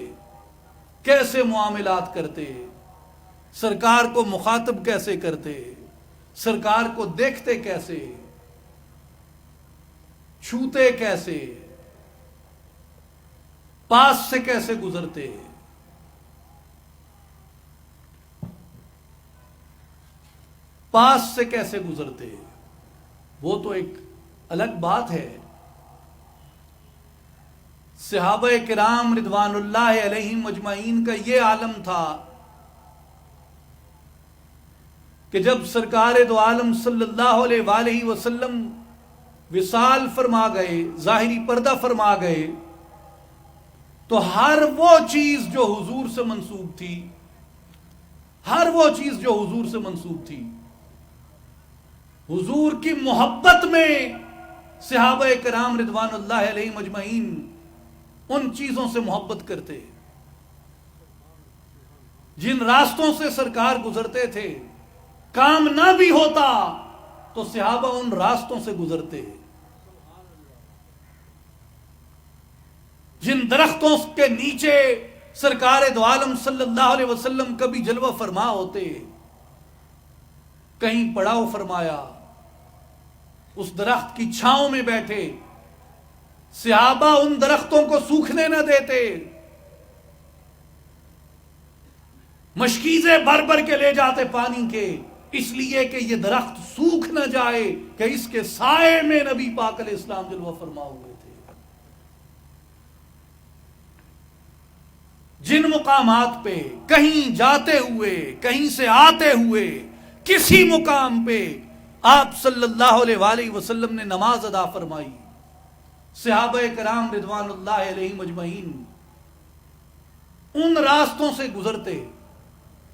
کیسے معاملات کرتے، سرکار کو مخاطب کیسے کرتے، سرکار کو دیکھتے کیسے، چھوتے کیسے، پاس سے کیسے گزرتے. پاس سے کیسے گزرتے، وہ تو ایک الگ بات ہے. صحابہ کرام رضوان اللہ علیہم مجمعین کا یہ عالم تھا کہ جب سرکار دو عالم صلی اللہ علیہ وآلہ وسلم وصال فرما گئے، ظاہری پردہ فرما گئے، تو ہر وہ چیز جو حضور سے منسوب تھی، ہر وہ چیز جو حضور سے منسوب تھی، حضور کی محبت میں صحابہ کرام رضوان اللہ علیہ مجمعین ان چیزوں سے محبت کرتے. جن راستوں سے سرکار گزرتے تھے، کام نہ بھی ہوتا تو صحابہ ان راستوں سے گزرتے. جن درختوں کے نیچے سرکار دو عالم صلی اللہ علیہ وسلم کبھی جلوہ فرما ہوتے، کہیں پڑاؤ فرمایا، اس درخت کی چھاؤں میں بیٹھے، صحابہ ان درختوں کو سوکھنے نہ دیتے، مشکیزیں بھر بھر کے لے جاتے پانی کے، اس لیے کہ یہ درخت سوکھ نہ جائے کہ اس کے سائے میں نبی پاک علیہ السلام جلوہ فرما ہوئے تھے. جن مقامات پہ کہیں جاتے ہوئے، کہیں سے آتے ہوئے، کسی مقام پہ آپ صلی اللہ علیہ وآلہ وسلم نے نماز ادا فرمائی، صحابہ کرام رضوان اللہ علیہ مجمعین ان راستوں سے گزرتے،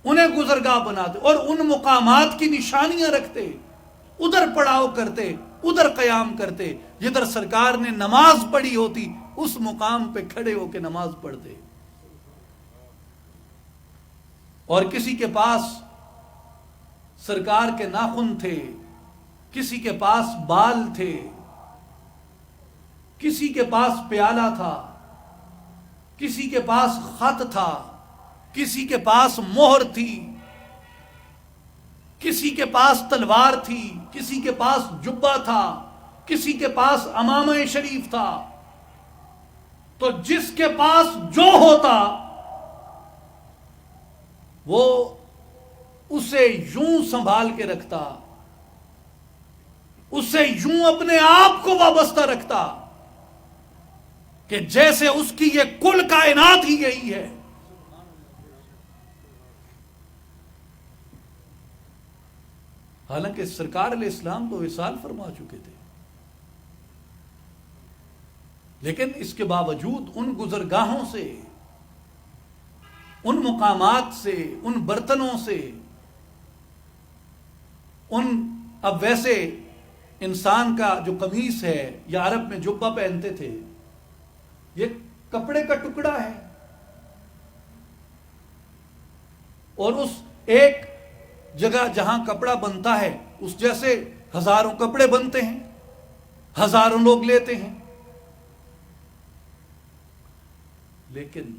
انہیں گزرگاہ بناتے اور ان مقامات کی نشانیاں رکھتے، ادھر پڑاؤ کرتے، ادھر قیام کرتے، جدھر سرکار نے نماز پڑھی ہوتی اس مقام پہ کھڑے ہو کے نماز پڑھتے. اور کسی کے پاس سرکار کے ناخن تھے، کسی کے پاس بال تھے، کسی کے پاس پیالہ تھا، کسی کے پاس خط تھا، کسی کے پاس مہر تھی، کسی کے پاس تلوار تھی، کسی کے پاس جبہ تھا، کسی کے پاس امامہ شریف تھا. تو جس کے پاس جو ہوتا وہ اسے یوں سنبھال کے رکھتا، اسے یوں اپنے آپ کو وابستہ رکھتا کہ جیسے اس کی یہ کل کائنات ہی یہی ہے. حالانکہ سرکار علیہ السلام تو وصال فرما چکے تھے، لیکن اس کے باوجود ان گزرگاہوں سے، ان مقامات سے، ان برتنوں سے، اب ویسے انسان کا جو قمیص ہے یا عرب میں جبہ پہنتے تھے، یہ کپڑے کا ٹکڑا ہے، اور اس ایک جگہ جہاں کپڑا بنتا ہے اس جیسے ہزاروں کپڑے بنتے ہیں، ہزاروں لوگ لیتے ہیں. لیکن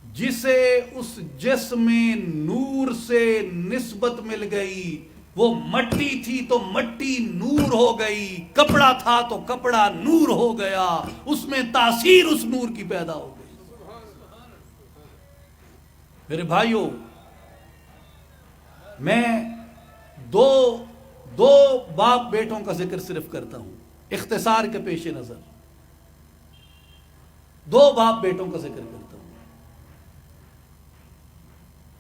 جسے اس جسم میں نور سے نسبت مل گئی، وہ مٹی تھی تو مٹی نور ہو گئی، کپڑا تھا تو کپڑا نور ہو گیا، اس میں تاثیر اس نور کی پیدا ہو گئی. میرے بھائیوں، میں دو باپ بیٹوں کا ذکر صرف کرتا ہوں اختصار کے پیش نظر. دو باپ بیٹوں کا ذکر کرتا ہوں.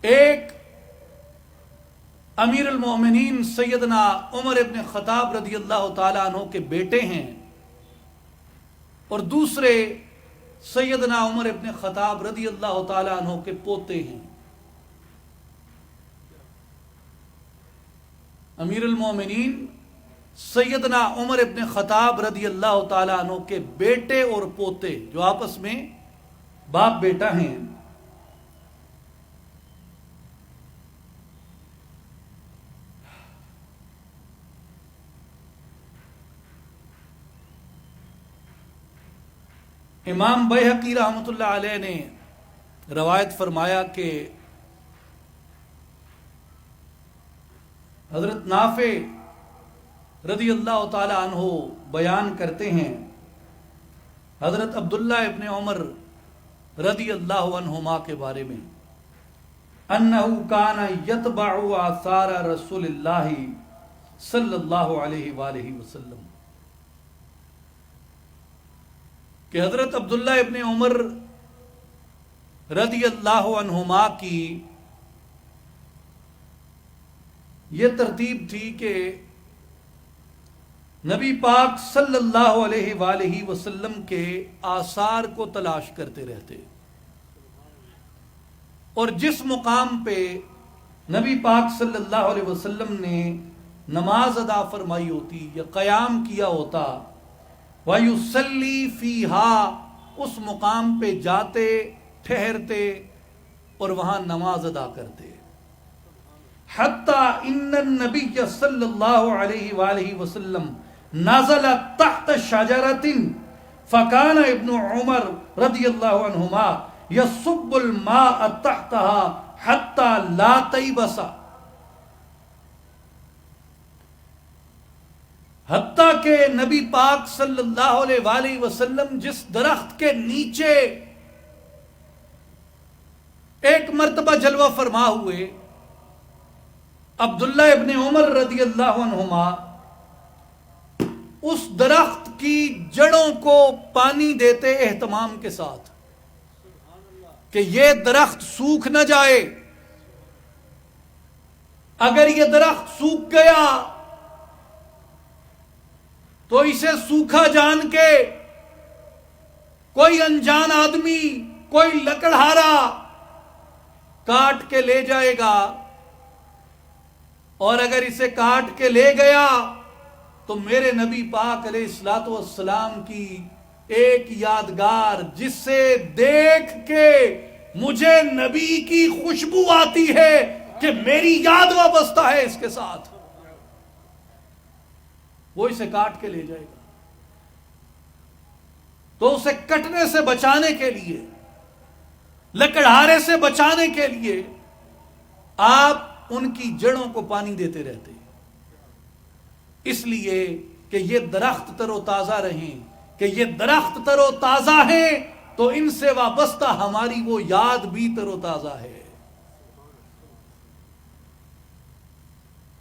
ایک امیر المومنین سیدنا عمر ابن خطاب رضی اللہ تعالیٰ عنہ کے بیٹے ہیں اور دوسرے سیدنا عمر ابن خطاب رضی اللہ تعالیٰ عنہ کے پوتے ہیں. امیر المومنین سیدنا عمر ابن خطاب رضی اللہ تعالیٰ عنہ کے بیٹے اور پوتے جو آپس میں باپ بیٹا ہیں. امام بیہقی رحمۃ اللہ علیہ نے روایت فرمایا کہ حضرت نافع رضی اللہ تعالی عنہ بیان کرتے ہیں حضرت عبداللہ ابن عمر رضی اللہ عنہما کے بارے میں انہو کان یتبع آثار رسول اللہ صلی اللہ علیہ وآلہ وسلم کہ حضرت عبداللہ ابن عمر رضی اللہ عنہما کی یہ ترتیب تھی کہ نبی پاک صلی اللہ علیہ وآلہ وسلم کے آثار کو تلاش کرتے رہتے، اور جس مقام پہ نبی پاک صلی اللہ علیہ وسلم نے نماز ادا فرمائی ہوتی یا قیام کیا ہوتا، وَيُصَلِّي فِيهَا اس مقام پہ جاتے، ٹھہرتے اور وہاں نماز ادا کرتے. حَتَّى إِنَّ النَّبِيَّ صلی اللہ علیہ وآلہ وسلم نزل تحت شجرة فكان ابن عمر رضی اللہ عنہما يصب الماء تحتها حتى لا تيبس، حتیٰ کہ نبی پاک صلی اللہ علیہ وآلہ وسلم جس درخت کے نیچے ایک مرتبہ جلوہ فرما ہوئے، عبداللہ ابن عمر رضی اللہ عنہما اس درخت کی جڑوں کو پانی دیتے اہتمام کے ساتھ کہ یہ درخت سوکھ نہ جائے. اگر یہ درخت سوکھ گیا تو اسے سوکھا جان کے کوئی انجان آدمی، کوئی لکڑہارا کاٹ کے لے جائے گا، اور اگر اسے کاٹ کے لے گیا تو میرے نبی پاک علیہ الصلوۃ والسلام کی ایک یادگار جسے دیکھ کے مجھے نبی کی خوشبو آتی ہے کہ میری یاد وابستہ ہے اس کے ساتھ، وہ اسے کاٹ کے لے جائے گا. تو اسے کٹنے سے بچانے کے لیے، لکڑہارے سے بچانے کے لیے آپ ان کی جڑوں کو پانی دیتے رہتے، اس لیے کہ یہ درخت تر و تازہ رہیں، کہ یہ درخت تر و تازہ ہیں تو ان سے وابستہ ہماری وہ یاد بھی تر و تازہ ہے.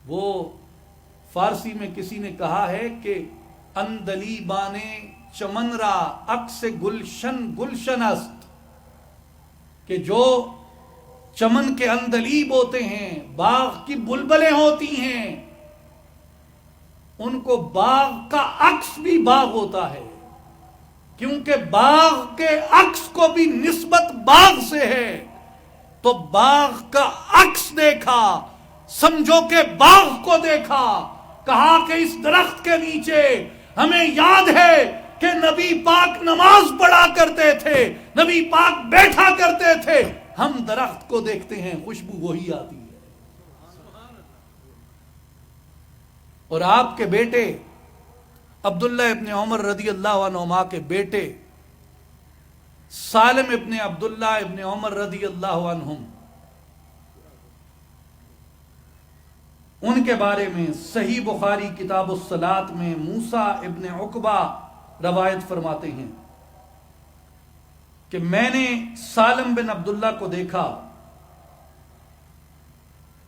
وہ فارسی میں کسی نے کہا ہے کہ اندلی بانے چمن را عکس گلشن گلشن است، کہ جو چمن کے اندلیب ہوتے ہیں، باغ کی بلبلیں ہوتی ہیں، ان کو باغ کا عکس بھی باغ ہوتا ہے، کیونکہ باغ کے عکس کو بھی نسبت باغ سے ہے. تو باغ کا عکس دیکھا، سمجھو کہ باغ کو دیکھا. کہا کہ اس درخت کے نیچے ہمیں یاد ہے کہ نبی پاک نماز پڑھا کرتے تھے، نبی پاک بیٹھا کرتے تھے، ہم درخت کو دیکھتے ہیں، خوشبو وہی آتی ہے. اور آپ کے بیٹے عبداللہ ابن عمر رضی اللہ عنہما کے بیٹے سالم ابن عبداللہ ابن عمر رضی اللہ عنہم، ان کے بارے میں صحیح بخاری کتاب الصلاۃ میں موسیٰ ابن عقبہ روایت فرماتے ہیں کہ میں نے سالم بن عبداللہ کو دیکھا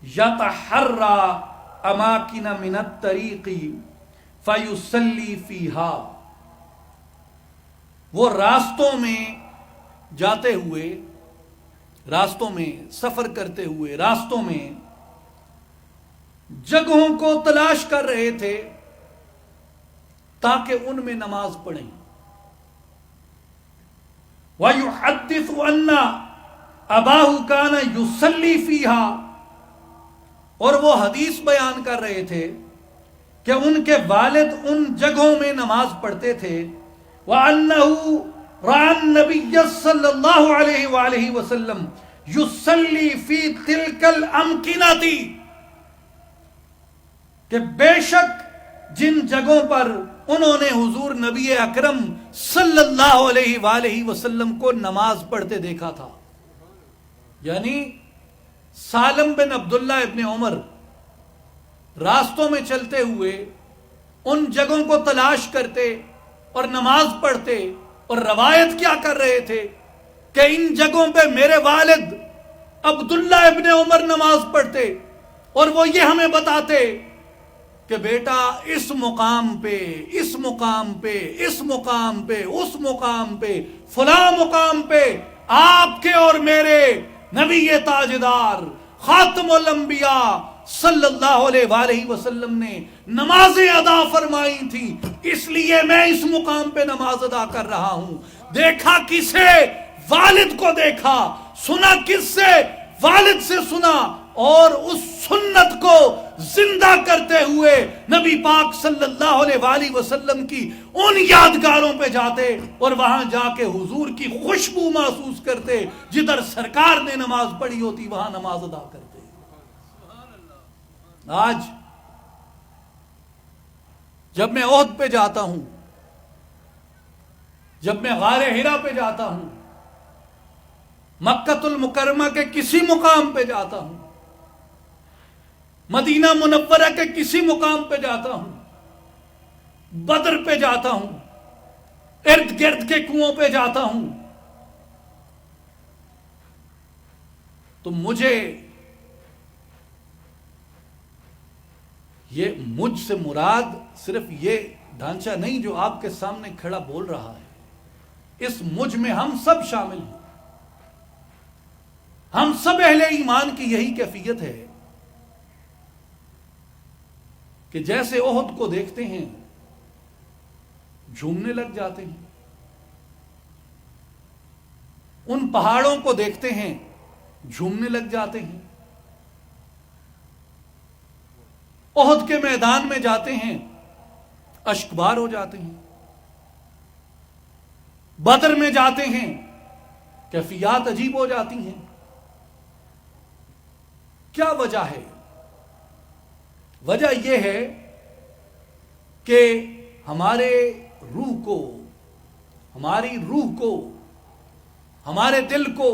یتحرى اماکن من الطریق فیصلی فیہا، وہ راستوں میں جاتے ہوئے، راستوں میں سفر کرتے ہوئے، راستوں میں جگہوں کو تلاش کر رہے تھے تاکہ ان میں نماز پڑھیں. وَيُحَدِّثُ أَنَّ أَبَاهُ كَانَ يُصَلِّي فِيهَا، اور وہ حدیث بیان کر رہے تھے کہ ان کے والد ان جگہوں میں نماز پڑھتے تھے. وَأَنَّهُ رَأَى النَّبِيَّ صلی اللہ علیہ وآلہ وسلم يُصَلِّي فِي تِلْكَ الْأَمْكِنَةِ، کہ بے شک جن جگہوں پر انہوں نے حضور نبی اکرم صلی اللہ علیہ وآلہ وسلم کو نماز پڑھتے دیکھا تھا. یعنی سالم بن عبداللہ ابن عمر راستوں میں چلتے ہوئے ان جگہوں کو تلاش کرتے اور نماز پڑھتے، اور روایت کیا کر رہے تھے کہ ان جگہوں پہ میرے والد عبداللہ ابن عمر نماز پڑھتے، اور وہ یہ ہمیں بتاتے کہ بیٹا اس مقام پہ، اس مقام پہ، اس مقام پہ، اس مقام پہ، فلاں مقام پہ آپ کے اور میرے نبی تاجدار خاتم الانبیاء صلی اللہ علیہ وآلہ وسلم نے نمازیں ادا فرمائی تھی، اس لیے میں اس مقام پہ نماز ادا کر رہا ہوں. دیکھا کسے؟ والد کو دیکھا. سنا کس سے؟ والد سے سنا. اور اس سنت کو زندہ کرتے ہوئے نبی پاک صلی اللہ علیہ وآلہ وسلم کی ان یادگاروں پہ جاتے اور وہاں جا کے حضور کی خوشبو محسوس کرتے، جدھر سرکار نے نماز پڑھی ہوتی وہاں نماز ادا کرتے. آج جب میں احد پہ جاتا ہوں، جب میں غار حرا پہ جاتا ہوں، مکہ المکرمہ کے کسی مقام پہ جاتا ہوں، مدینہ منورہ کے کسی مقام پہ جاتا ہوں، بدر پہ جاتا ہوں، ارد گرد کے کنووں پہ جاتا ہوں، تو مجھے یہ مجھ سے مراد صرف یہ ڈھانچہ نہیں جو آپ کے سامنے کھڑا بول رہا ہے. اس مجھ میں ہم سب شامل ہیں. ہم سب اہل ایمان کی یہی کیفیت ہے کہ جیسے احد کو دیکھتے ہیں جھومنے لگ جاتے ہیں، ان پہاڑوں کو دیکھتے ہیں جھومنے لگ جاتے ہیں، احد کے میدان میں جاتے ہیں اشکبار ہو جاتے ہیں، بدر میں جاتے ہیں کیفیات عجیب ہو جاتی ہیں. کیا وجہ ہے؟ وجہ یہ ہے کہ ہمارے روح کو، ہماری روح کو، ہمارے دل کو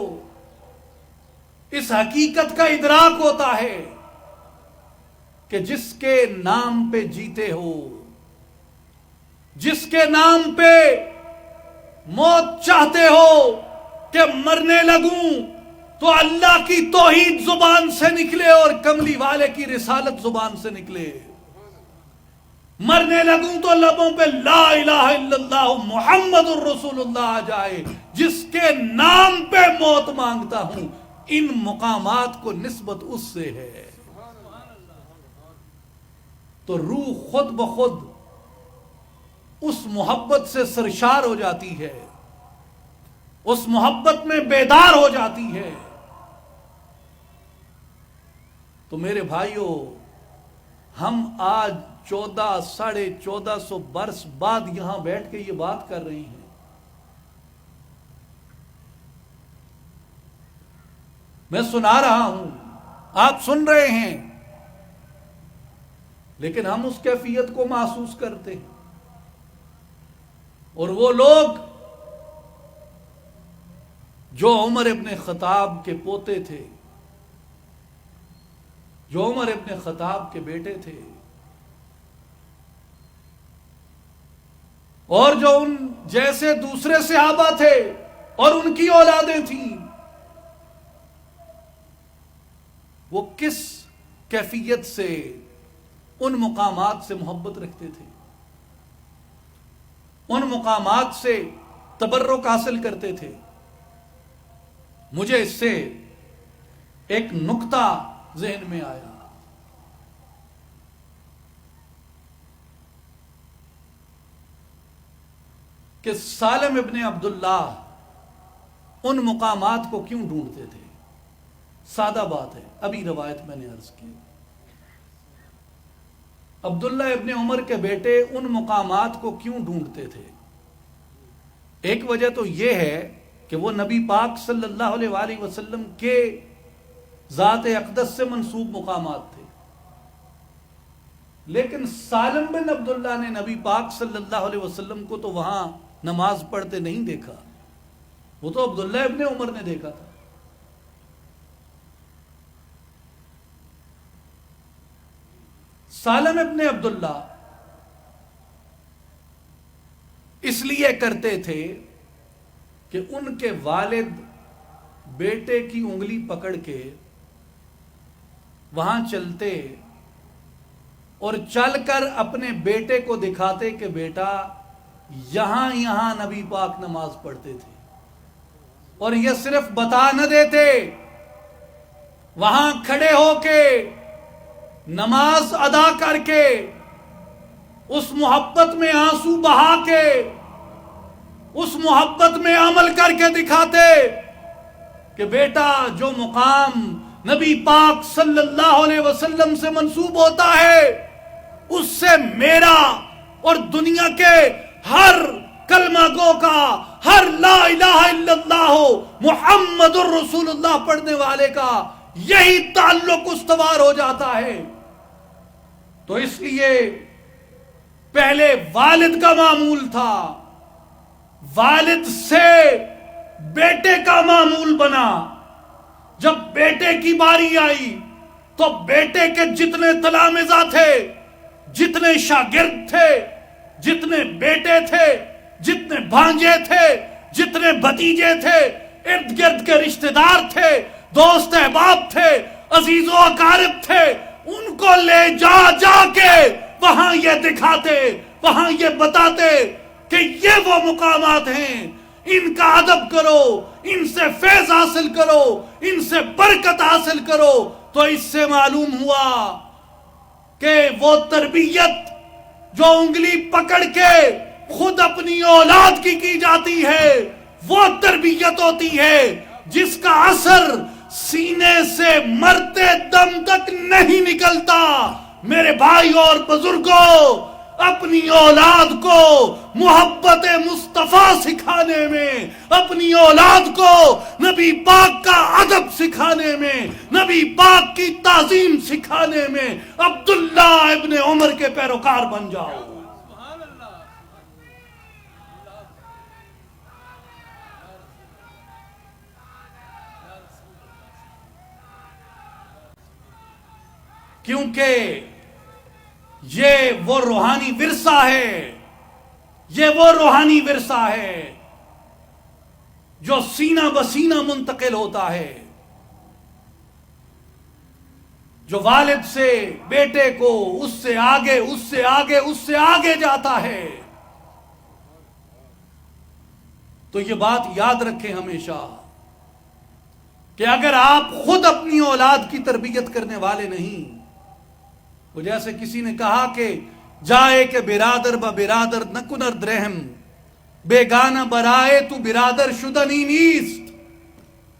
اس حقیقت کا ادراک ہوتا ہے کہ جس کے نام پہ جیتے ہو، جس کے نام پہ موت چاہتے ہو کہ مرنے لگوں تو اللہ کی توحید زبان سے نکلے اور کملی والے کی رسالت زبان سے نکلے، مرنے لگوں تو لبوں پہ لا الہ الا اللہ محمد الرسول اللہ آ جائے، جس کے نام پہ موت مانگتا ہوں. ان مقامات کو نسبت اس سے ہے. تو روح خود بخود اس محبت سے سرشار ہو جاتی ہے، اس محبت میں بیدار ہو جاتی ہے. تو میرے بھائیوں، ہم آج 1400 برس بعد یہاں بیٹھ کے یہ بات کر رہے ہیں. میں سنا رہا ہوں، آپ سن رہے ہیں، لیکن ہم اس کیفیت کو محسوس کرتے ہیں. اور وہ لوگ جو عمر ابن خطاب کے پوتے تھے، جو عمر ابن خطاب کے بیٹے تھے، اور جو ان جیسے دوسرے صحابہ تھے اور ان کی اولادیں تھیں، وہ کس کیفیت سے ان مقامات سے محبت رکھتے تھے، ان مقامات سے تبرک حاصل کرتے تھے. مجھے اس سے ایک نکتہ ذہن میں آیا. کہ سالم ابن عبداللہ ان مقامات کو کیوں ڈھونڈتے تھے؟ سادہ بات ہے، ابھی روایت میں نے عرض کی، عبداللہ ابن عمر کے بیٹے ان مقامات کو کیوں ڈھونڈتے تھے؟ ایک وجہ تو یہ ہے کہ وہ نبی پاک صلی اللہ علیہ وآلہ وسلم کے ذات اقدس سے منسوب مقامات تھے، لیکن سالم بن عبداللہ نے نبی پاک صلی اللہ علیہ وسلم کو تو وہاں نماز پڑھتے نہیں دیکھا، وہ تو عبداللہ ابن عمر نے دیکھا تھا۔ سالم ابن عبداللہ اس لیے کرتے تھے کہ ان کے والد بیٹے کی انگلی پکڑ کے وہاں چلتے اور چل کر اپنے بیٹے کو دکھاتے کہ بیٹا یہاں یہاں نبی پاک نماز پڑھتے تھے، اور یہ صرف بتا نہ دیتے، وہاں کھڑے ہو کے نماز ادا کر کے اس محبت میں آنسو بہا کے اس محبت میں عمل کر کے دکھاتے کہ بیٹا جو مقام نبی پاک صلی اللہ علیہ وسلم سے منسوب ہوتا ہے اس سے میرا اور دنیا کے ہر کلمہ گو کا، ہر لا الہ الا اللہ محمد الرسول اللہ پڑھنے والے کا یہی تعلق استوار ہو جاتا ہے۔ تو اس لیے پہلے والد کا معمول تھا، والد سے بیٹے کا معمول بنا، جب بیٹے کی باری آئی تو بیٹے کے جتنے تلامذہ تھے، جتنے شاگرد تھے، جتنے بیٹے تھے، جتنے بھانجے تھے، جتنے بھتیجے تھے، ارد گرد کے رشتہ دار تھے، دوست احباب تھے، عزیز و اقارب تھے، ان کو لے جا جا کے وہاں یہ دکھاتے، وہاں یہ بتاتے کہ یہ وہ مقامات ہیں، ان کا ادب کرو، ان سے فیض حاصل کرو، ان سے برکت حاصل کرو۔ تو اس سے معلوم ہوا کہ وہ تربیت جو انگلی پکڑ کے خود اپنی اولاد کی جاتی ہے، وہ تربیت ہوتی ہے جس کا اثر سینے سے مرتے دم تک نہیں نکلتا۔ میرے بھائی اور بزرگوں، اپنی اولاد کو محبت مصطفیٰ سکھانے میں، اپنی اولاد کو نبی پاک کا ادب سکھانے میں، نبی پاک کی تعظیم سکھانے میں عبداللہ ابن عمر کے پیروکار بن جاؤ۔ کیونکہ یہ وہ روحانی ورثہ ہے، یہ وہ روحانی ورثہ ہے جو سینہ بسینہ منتقل ہوتا ہے، جو والد سے بیٹے کو اس سے آگے اس سے آگے اس سے آگے جاتا ہے۔ تو یہ بات یاد رکھیں ہمیشہ کہ اگر آپ خود اپنی اولاد کی تربیت کرنے والے نہیں، وہ جیسے کسی نے کہا کہ جائے کہ برادر با برادر نہ کنرد رحم، بیگانہ برائے تو برادر شدنی نیست۔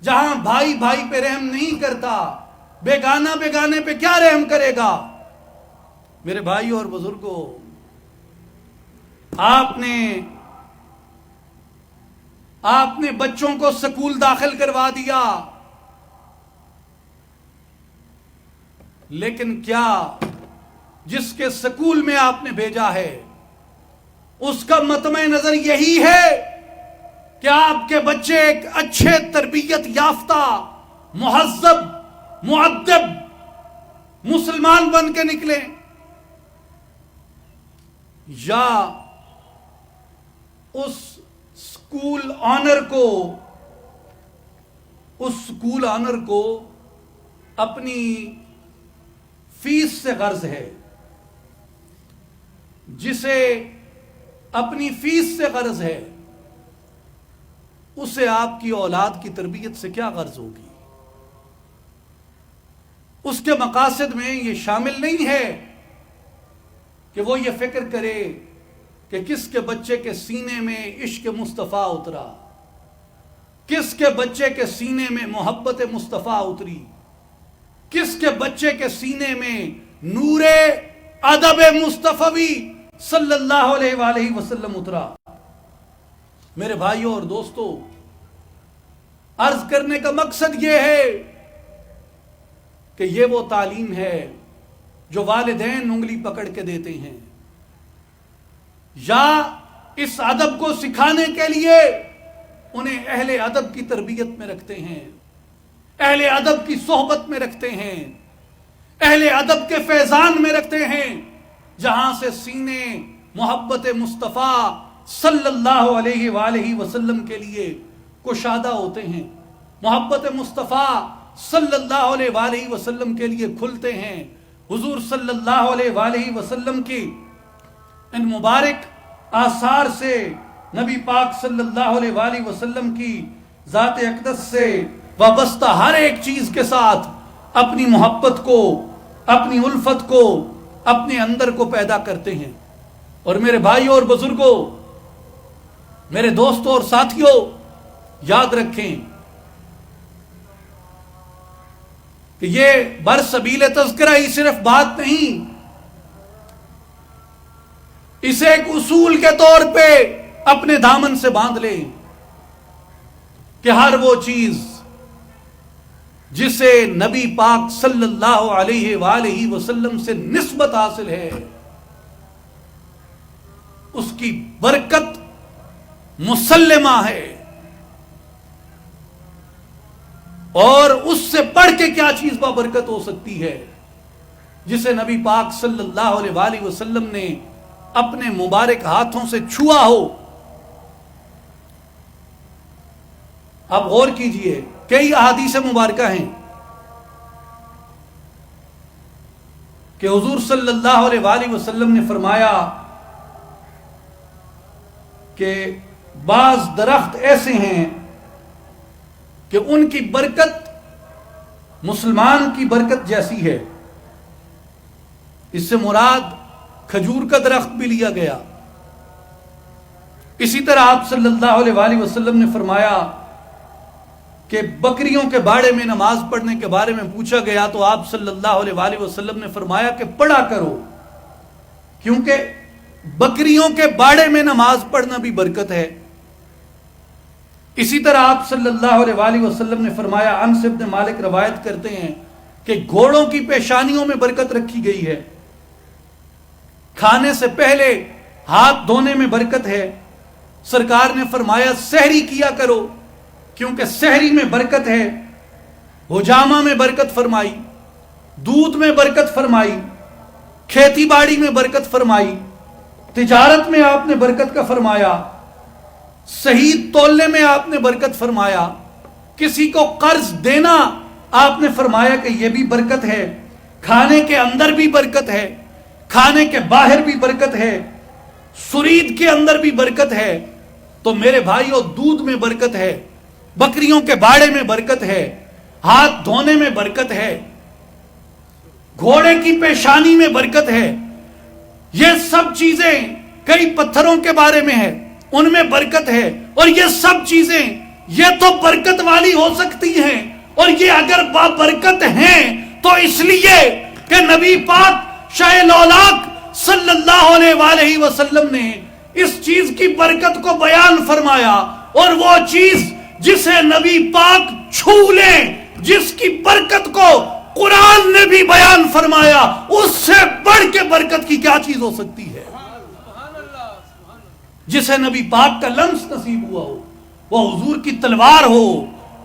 جہاں بھائی بھائی پہ رحم نہیں کرتا، بیگانہ بیگانے پہ کیا رحم کرے گا؟ میرے بھائی اور بزرگوں، آپ نے بچوں کو سکول داخل کروا دیا، لیکن کیا جس کے سکول میں آپ نے بھیجا ہے اس کا مطمع نظر یہی ہے کہ آپ کے بچے ایک اچھے تربیت یافتہ، مہذب، مؤدب مسلمان بن کے نکلیں؟ یا اس سکول آنر کو اپنی فیس سے غرض ہے، جسے اپنی فیس سے غرض ہے، اسے آپ کی اولاد کی تربیت سے کیا غرض ہوگی؟ اس کے مقاصد میں یہ شامل نہیں ہے کہ وہ یہ فکر کرے کہ کس کے بچے کے سینے میں عشق مصطفیٰ اترا، کس کے بچے کے سینے میں محبت مصطفیٰ اتری؟ کس کے بچے کے سینے میں نور ادب مصطفی صلی اللہ علیہ وآلہ وسلم اترا؟ میرے بھائیوں اور دوستو، عرض کرنے کا مقصد یہ ہے کہ یہ وہ تعلیم ہے جو والدین انگلی پکڑ کے دیتے ہیں، یا اس ادب کو سکھانے کے لیے انہیں اہل ادب کی تربیت میں رکھتے ہیں، اہل ادب کی صحبت میں رکھتے ہیں، اہل ادب کے فیضان میں رکھتے ہیں، جہاں سے سینے محبت مصطفیٰ صلی اللہ علیہ وآلہ وسلم کے لیے کشادہ ہوتے ہیں، محبت مصطفیٰ صلی اللہ علیہ وآلہ وسلم کے لیے کھلتے ہیں۔ حضور صلی اللہ علیہ وآلہ وسلم کی ان مبارک آثار سے، نبی پاک صلی اللہ علیہ وآلہ وسلم کی ذات اقدس سے وابستہ ہر ایک چیز کے ساتھ اپنی محبت کو، اپنی الفت کو اپنے اندر کو پیدا کرتے ہیں۔ اور میرے بھائیوں اور بزرگوں، میرے دوستوں اور ساتھیوں، یاد رکھیں کہ یہ برسبیل تذکرہ ہی صرف بات نہیں، اسے ایک اصول کے طور پہ اپنے دامن سے باندھ لیں کہ ہر وہ چیز جسے نبی پاک صلی اللہ علیہ وآلہ وسلم سے نسبت حاصل ہے، اس کی برکت مسلمہ ہے، اور اس سے بڑھ کے کیا چیز بابرکت ہو سکتی ہے جسے نبی پاک صلی اللہ علیہ وآلہ وسلم نے اپنے مبارک ہاتھوں سے چھوا ہو۔ اب غور کیجئے، کئی احادیث مبارکہ ہیں کہ حضور صلی اللہ علیہ وآلہ وسلم نے فرمایا کہ بعض درخت ایسے ہیں کہ ان کی برکت مسلمان کی برکت جیسی ہے۔ اس سے مراد کھجور کا درخت بھی لیا گیا۔ اسی طرح آپ صلی اللہ علیہ وآلہ وسلم نے فرمایا کہ بکریوں کے باڑے میں نماز پڑھنے کے بارے میں پوچھا گیا تو آپ صلی اللہ علیہ وآلہ وسلم نے فرمایا کہ پڑھا کرو، کیونکہ بکریوں کے باڑے میں نماز پڑھنا بھی برکت ہے۔ اسی طرح آپ صلی اللہ علیہ وآلہ وسلم نے فرمایا، انس بن مالک روایت کرتے ہیں کہ گھوڑوں کی پیشانیوں میں برکت رکھی گئی ہے، کھانے سے پہلے ہاتھ دھونے میں برکت ہے۔ سرکار نے فرمایا سحری کیا کرو کیونکہ سحری میں برکت ہے۔ حجامہ میں برکت فرمائی، دودھ میں برکت فرمائی، کھیتی باڑی میں برکت فرمائی، تجارت میں آپ نے برکت کا فرمایا، صحیح تولنے میں آپ نے برکت فرمایا، کسی کو قرض دینا آپ نے فرمایا کہ یہ بھی برکت ہے، کھانے کے اندر بھی برکت ہے، کھانے کے باہر بھی برکت ہے، سرید کے اندر بھی برکت ہے۔ تو میرے بھائیو، دودھ میں برکت ہے، بکریوں کے باڑے میں برکت ہے، ہاتھ دھونے میں برکت ہے، گھوڑے کی پیشانی میں برکت ہے، یہ سب چیزیں، کئی پتھروں کے بارے میں ہے ان میں برکت ہے، اور یہ سب چیزیں یہ تو برکت والی ہو سکتی ہیں، اور یہ اگر بابرکت ہیں تو اس لیے کہ نبی پاک شاہ الاولاق صلی اللہ علیہ وآلہ وسلم نے اس چیز کی برکت کو بیان فرمایا، اور وہ چیز جسے نبی پاک چھو لیں، جس کی برکت کو قرآن نے بھی بیان فرمایا، اس سے بڑھ کے برکت کی کیا چیز ہو سکتی ہے؟ جسے نبی پاک کا لمس نصیب ہوا ہو، وہ حضور کی تلوار ہو،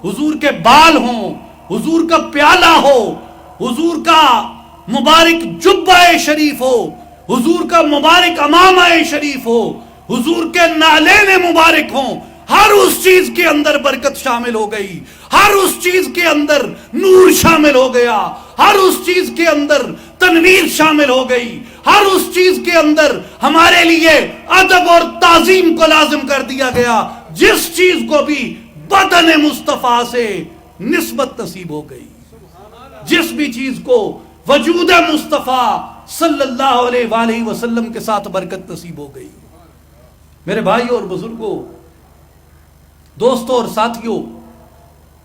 حضور کے بال ہوں، حضور کا پیالہ ہو، حضور کا مبارک جبہ شریف ہو، حضور کا مبارک امامہ شریف ہو، حضور کے نالین مبارک ہوں، ہر اس چیز کے اندر برکت شامل ہو گئی، ہر اس چیز کے اندر نور شامل ہو گیا، ہر اس چیز کے اندر تنویر شامل ہو گئی، ہر اس چیز کے اندر ہمارے لیے ادب اور تعظیم کو لازم کر دیا گیا، جس چیز کو بھی بدن مصطفیٰ سے نسبت نصیب ہو گئی، جس بھی چیز کو وجود مصطفیٰ صلی اللہ علیہ وآلہ وسلم کے ساتھ برکت نصیب ہو گئی۔ میرے بھائیوں اور بزرگوں، دوستوں اور ساتھیوں،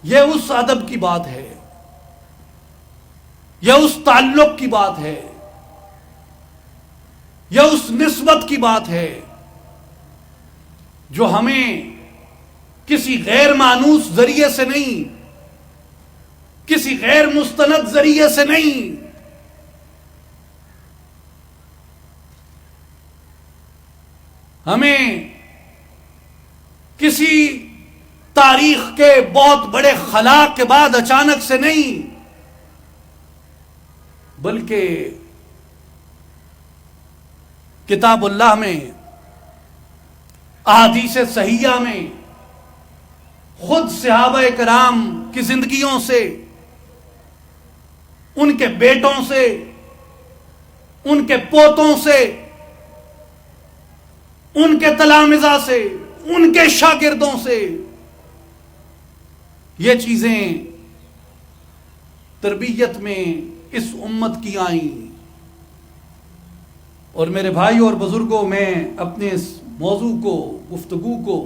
یہ اس ادب کی بات ہے، یہ اس تعلق کی بات ہے، یہ اس نسبت کی بات ہے جو ہمیں کسی غیر مانوس ذریعے سے نہیں، کسی غیر مستند ذریعے سے نہیں، ہمیں کسی تاریخ کے بہت بڑے خلا کے بعد اچانک سے نہیں، بلکہ کتاب اللہ میں، احادیث صحیحہ میں، خود صحابہ کرام کی زندگیوں سے، ان کے بیٹوں سے، ان کے پوتوں سے، ان کے تلامذہ سے، ان کے شاگردوں سے یہ چیزیں تربیت میں اس امت کی آئیں۔ اور میرے بھائیوں اور بزرگوں، میں اپنے اس موضوع کو، گفتگو کو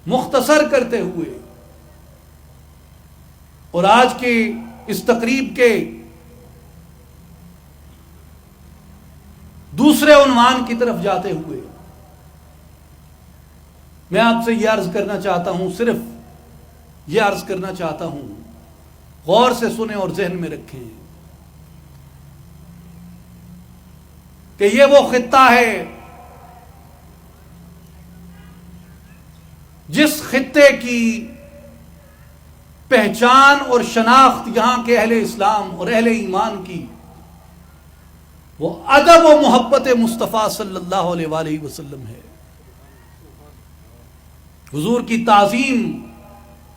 مختصر کرتے ہوئے اور آج کی اس تقریب کے دوسرے عنوان کی طرف جاتے ہوئے میں آپ سے یہ عرض کرنا چاہتا ہوں، صرف یہ عرض کرنا چاہتا ہوں، غور سے سنیں اور ذہن میں رکھیں کہ یہ وہ خطہ ہے جس خطے کی پہچان اور شناخت یہاں کے اہل اسلام اور اہل ایمان کی وہ ادب و محبت مصطفیٰ صلی اللہ علیہ وآلہ وسلم ہے۔ حضور کی تعظیم،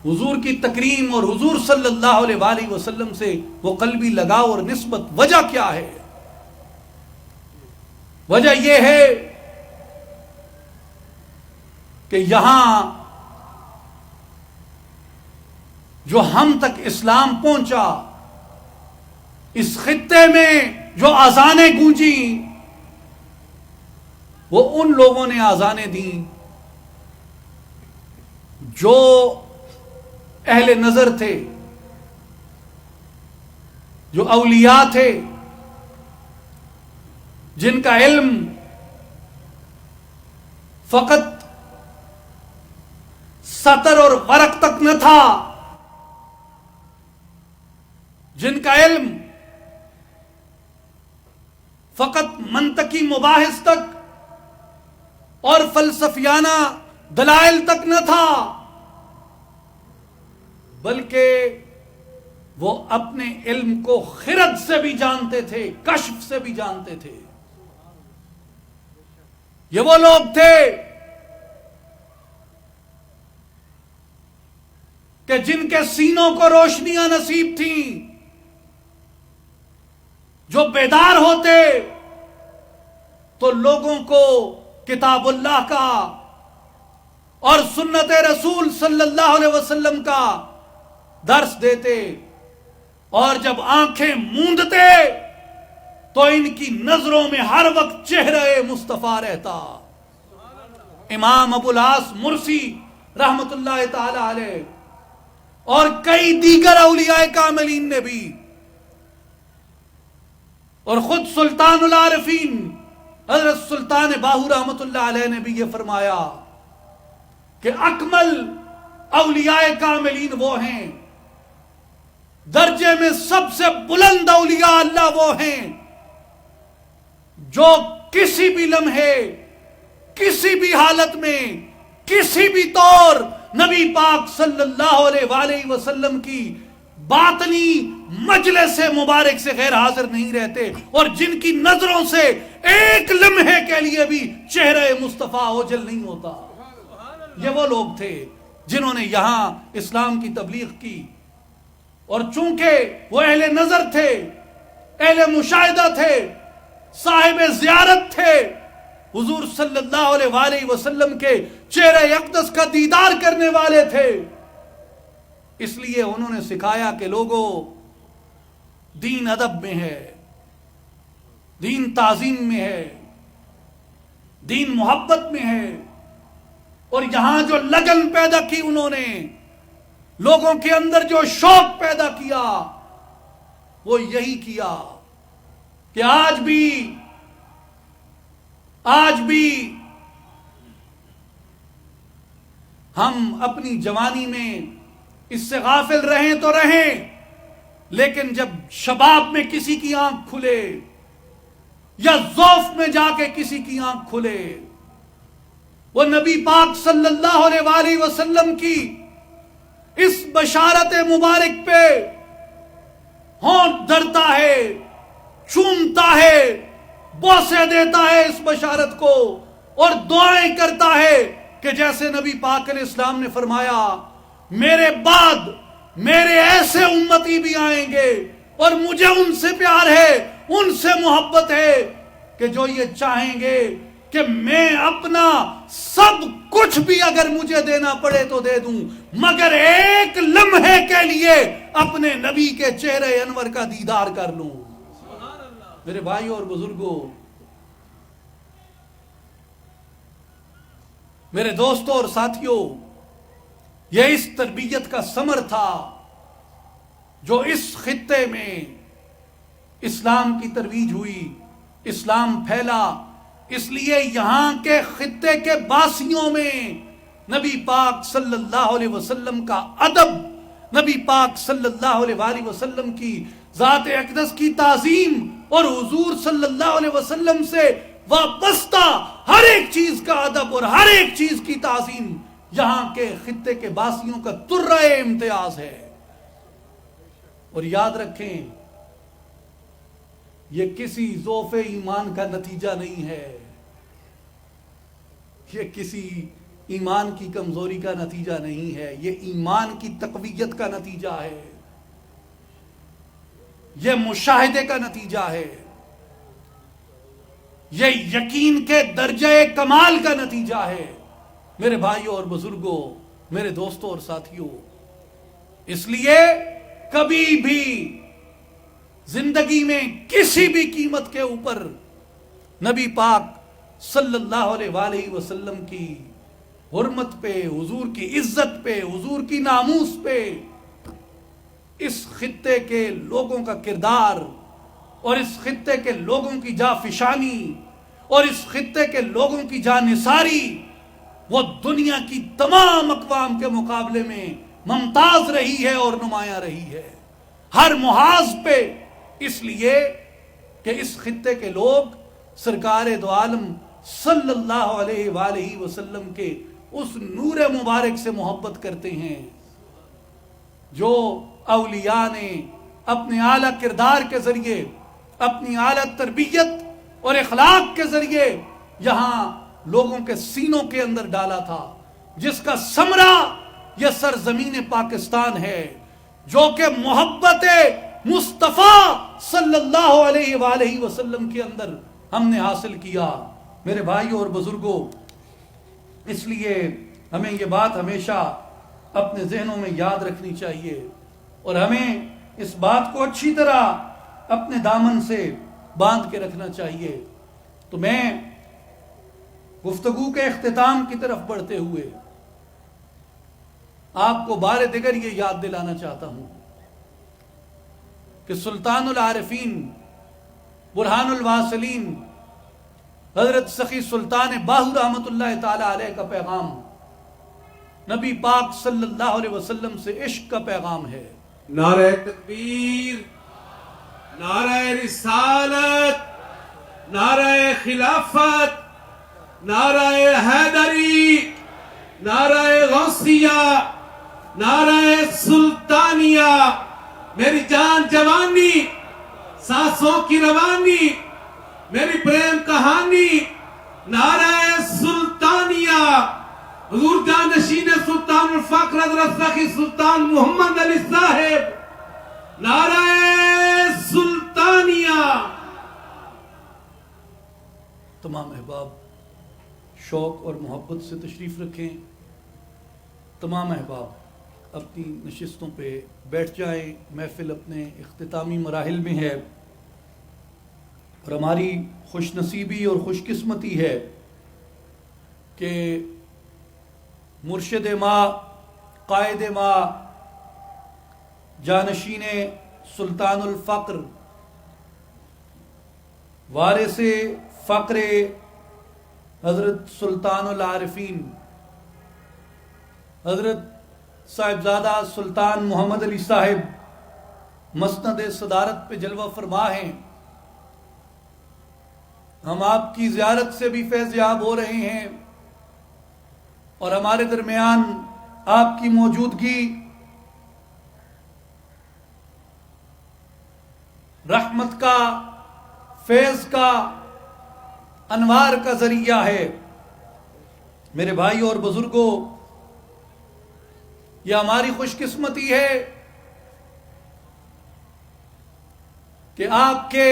حضور کی تکریم اور حضور صلی اللہ علیہ وآلہ وسلم سے وہ قلبی لگاؤ اور نسبت، وجہ کیا ہے؟ وجہ یہ ہے کہ یہاں جو ہم تک اسلام پہنچا، اس خطے میں جو اذانیں گونجیں، وہ ان لوگوں نے اذانیں دیں جو اہل نظر تھے، جو اولیاء تھے، جن کا علم فقط سطر اور ورق تک نہ تھا، جن کا علم فقط منطقی مباحث تک اور فلسفیانہ دلائل تک نہ تھا، بلکہ وہ اپنے علم کو خرد سے بھی جانتے تھے، کشف سے بھی جانتے تھے۔ یہ وہ لوگ تھے کہ جن کے سینوں کو روشنیاں نصیب تھیں، جو بیدار ہوتے تو لوگوں کو کتاب اللہ کا اور سنت رسول صلی اللہ علیہ وسلم کا درس دیتے، اور جب آنکھیں موندتے تو ان کی نظروں میں ہر وقت چہرہ مصطفیٰ رہتا۔ امام ابو العاص مرسی رحمت اللہ تعالی علیہ اور کئی دیگر اولیاء کاملین نے بھی، اور خود سلطان العارفین حضرت سلطان باہو رحمت اللہ علیہ نے بھی یہ فرمایا کہ اکمل اولیاء کاملین وہ ہیں، درجے میں سب سے بلند اولیاء اللہ وہ ہیں جو کسی بھی لمحے، کسی بھی حالت میں، کسی بھی طور نبی پاک صلی اللہ علیہ وآلہ وسلم کی باطنی مجلس مبارک سے غیر حاضر نہیں رہتے، اور جن کی نظروں سے ایک لمحے کے لیے بھی چہرہ مصطفیٰ اوجھل نہیں ہوتا۔ یہ وہ لوگ تھے جنہوں نے یہاں اسلام کی تبلیغ کی، اور چونکہ وہ اہل نظر تھے، اہل مشاہدہ تھے، صاحب زیارت تھے، حضور صلی اللہ علیہ وآلہ وسلم کے چہرہ اقدس کا دیدار کرنے والے تھے، اس لیے انہوں نے سکھایا کہ لوگوں، دین ادب میں ہے، دین تعظیم میں ہے، دین محبت میں ہے، اور یہاں جو لگن پیدا کی انہوں نے، لوگوں کے اندر جو شوق پیدا کیا، وہ یہی کیا کہ آج بھی ہم اپنی جوانی میں اس سے غافل رہیں تو رہیں، لیکن جب شباب میں کسی کی آنکھ کھلے یا ذوف میں جا کے کسی کی آنکھ کھلے، وہ نبی پاک صلی اللہ علیہ وآلہ وسلم کی اس بشارت مبارک پہ ہونٹ دھرتا ہے، چومتا ہے، بوسے دیتا ہے اس بشارت کو، اور دعائیں کرتا ہے کہ جیسے نبی پاک علیہ السلام نے فرمایا میرے بعد میرے ایسے امتی بھی آئیں گے اور مجھے ان سے پیار ہے، ان سے محبت ہے کہ جو یہ چاہیں گے کہ میں اپنا سب کچھ بھی اگر مجھے دینا پڑے تو دے دوں، مگر ایک لمحے کے لیے اپنے نبی کے چہرے انور کا دیدار کر لوں۔ میرے بھائیوں اور بزرگوں، میرے دوستوں اور ساتھیوں، یہ اس تربیت کا ثمر تھا جو اس خطے میں اسلام کی ترویج ہوئی، اسلام پھیلا۔ اس لیے یہاں کے خطے کے باسیوں میں نبی پاک صلی اللہ علیہ وسلم کا ادب، نبی پاک صلی اللہ علیہ وآلہ وسلم کی ذات اقدس کی تعظیم اور حضور صلی اللہ علیہ وسلم سے وابستہ ہر ایک چیز کا ادب اور ہر ایک چیز کی تعظیم یہاں کے خطے کے باسیوں کا ترہ امتیاز ہے۔ اور یاد رکھیں، یہ کسی ضعف ایمان کا نتیجہ نہیں ہے، یہ کسی ایمان کی کمزوری کا نتیجہ نہیں ہے، یہ ایمان کی تقویت کا نتیجہ ہے، یہ مشاہدے کا نتیجہ ہے، یہ یقین کے درجہ کمال کا نتیجہ ہے۔ میرے بھائیوں اور بزرگوں، میرے دوستوں اور ساتھیوں، اس لیے کبھی بھی زندگی میں کسی بھی قیمت کے اوپر نبی پاک صلی اللہ علیہ وآلہ وسلم کی حرمت پہ، حضور کی عزت پہ، حضور کی ناموس پہ، اس خطے کے لوگوں کا کردار اور اس خطے کے لوگوں کی جافشانی اور اس خطے کے لوگوں کی جانثاری وہ دنیا کی تمام اقوام کے مقابلے میں ممتاز رہی ہے اور نمایاں رہی ہے ہر محاذ پہ، اس لیے کہ اس خطے کے لوگ سرکار دو عالم صلی اللہ علیہ وآلہ وسلم کے اس نور مبارک سے محبت کرتے ہیں جو اولیاء نے اپنے اعلیٰ کردار کے ذریعے، اپنی اعلیٰ تربیت اور اخلاق کے ذریعے یہاں لوگوں کے سینوں کے اندر ڈالا تھا، جس کا ثمرہ یہ سرزمین پاکستان ہے، جو کہ محبت مصطفیٰ صلی اللہ علیہ وآلہ وسلم کے اندر ہم نے حاصل کیا۔ میرے بھائیوں اور بزرگوں، اس لیے ہمیں یہ بات ہمیشہ اپنے ذہنوں میں یاد رکھنی چاہیے اور ہمیں اس بات کو اچھی طرح اپنے دامن سے باندھ کے رکھنا چاہیے۔ تو میں گفتگو کے اختتام کی طرف بڑھتے ہوئے آپ کو بار دیگر یہ یاد دلانا چاہتا ہوں کہ سلطان العارفین برہان الواصلین حضرت سخی سلطان باہو رحمت اللہ تعالی علیہ کا پیغام نبی پاک صلی اللہ علیہ وسلم سے عشق کا پیغام ہے۔ نعرہ تکبیر، نعرہ رسالت، نعرہ خلافت، نعرہ حیدری، نعرہ غوثیہ، نعرہ سلطانیہ، میری جان جوانی، سانسوں کی روانی، میری پریم کہانی، نعرہ سلطانیہ، حضور جانشین سلطان الفقر حضرت سخی سلطان محمد علی صاحب، نعرہ سلطانیہ۔ تمام احباب شوق اور محبت سے تشریف رکھیں، تمام احباب اپنی نشستوں پہ بیٹھ جائیں، محفل اپنے اختتامی مراحل میں ہے اور ہماری خوش نصیبی اور خوش قسمتی ہے کہ مرشد ما، قائد ما، جانشین سلطان الفقر، وارث فقر حضرت سلطان العارفین، حضرت صاحبزادہ سلطان محمد علی صاحب مسند صدارت پہ جلوہ فرما ہیں، ہم آپ کی زیارت سے بھی فیض یاب ہو رہے ہیں، اور ہمارے درمیان آپ کی موجودگی رحمت کا، فیض کا، انوار کا ذریعہ ہے۔ میرے بھائی اور بزرگوں، یہ ہماری خوش قسمتی ہے کہ آپ کے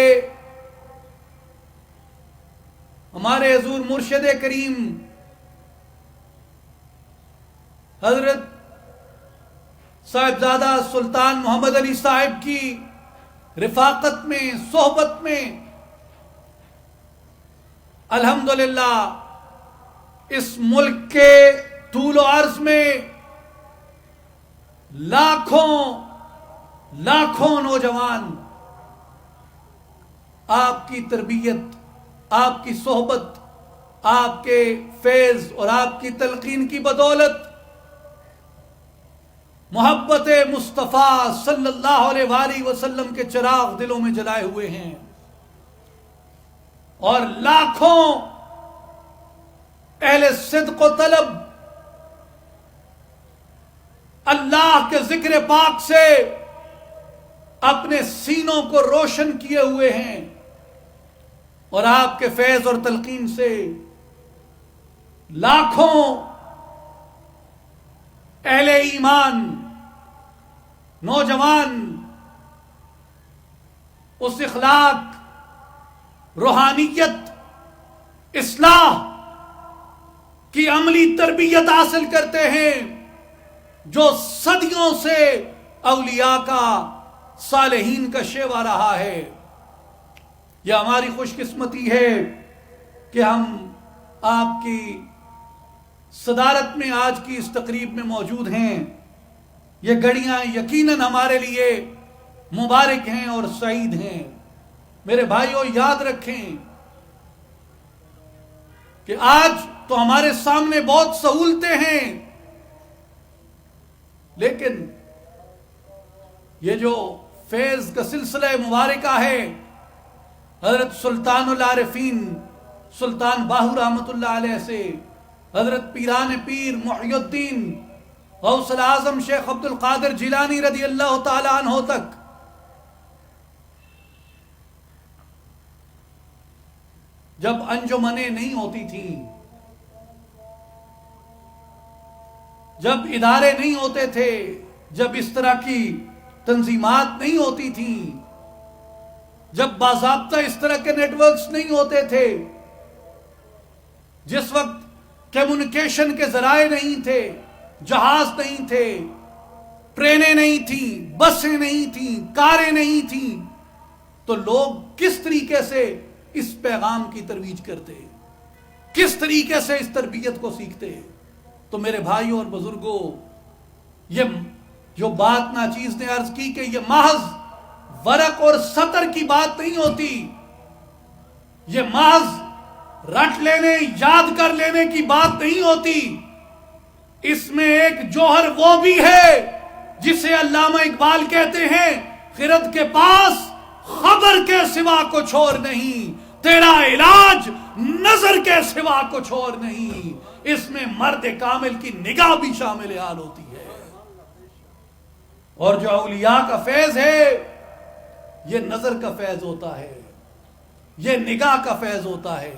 ہمارے حضور مرشد کریم حضرت صاحبزادہ سلطان محمد علی صاحب کی رفاقت میں، صحبت میں الحمدللہ اس ملک کے طول و عرض میں لاکھوں نوجوان آپ کی تربیت، آپ کی صحبت، آپ کے فیض اور آپ کی تلقین کی بدولت محبت مصطفیٰ صلی اللہ علیہ وآلہ وسلم کے چراغ دلوں میں جلائے ہوئے ہیں، اور لاکھوں اہل صدق و طلب اللہ کے ذکر پاک سے اپنے سینوں کو روشن کیے ہوئے ہیں، اور آپ کے فیض اور تلقین سے لاکھوں اہل ایمان نوجوان اس اخلاق، روحانیت، اصلاح کی عملی تربیت حاصل کرتے ہیں جو صدیوں سے اولیاء کا، صالحین کا شیوا رہا ہے۔ یہ ہماری خوش قسمتی ہے کہ ہم آپ کی صدارت میں آج کی اس تقریب میں موجود ہیں۔ یہ گھڑیاں یقیناً ہمارے لیے مبارک ہیں اور سعید ہیں۔ میرے بھائیوں، یاد رکھیں کہ آج تو ہمارے سامنے بہت سہولتیں ہیں، لیکن یہ جو فیض کا سلسلہ مبارکہ ہے حضرت سلطان العارفین سلطان باہو رحمۃ اللہ علیہ سے حضرت پیران پیر محی الدین غوث الاعظم شیخ عبد القادر جیلانی رضی اللہ تعالی عنہ تک، جب انجمنیں نہیں ہوتی تھیں، جب ادارے نہیں ہوتے تھے، جب اس طرح کی تنظیمات نہیں ہوتی تھیں، جب باضابطہ اس طرح کے نیٹ ورکس نہیں ہوتے تھے، جس وقت کمیونیکیشن کے ذرائع نہیں تھے، جہاز نہیں تھے، ٹرینیں نہیں تھیں، بسیں نہیں تھیں، کاریں نہیں تھیں، تو لوگ کس طریقے سے اس پیغام کی ترویج کرتے، کس طریقے سے اس تربیت کو سیکھتے؟ تو میرے بھائیوں اور بزرگوں، یہ جو بات ناچیز نے عرض کی کہ یہ محض ورق اور سطر کی بات نہیں ہوتی، یہ محض رٹ لینے، یاد کر لینے کی بات نہیں ہوتی، اس میں ایک جوہر وہ بھی ہے جسے علامہ اقبال کہتے ہیں، خرد کے پاس خبر کے سوا کچھ اور نہیں، تیرا علاج نظر کے سوا کچھ اور نہیں۔ اس میں مرد کامل کی نگاہ بھی شامل حال ہوتی ہے، اور جو اولیاء کا فیض ہے یہ نظر کا فیض ہوتا ہے، یہ نگاہ کا فیض ہوتا ہے،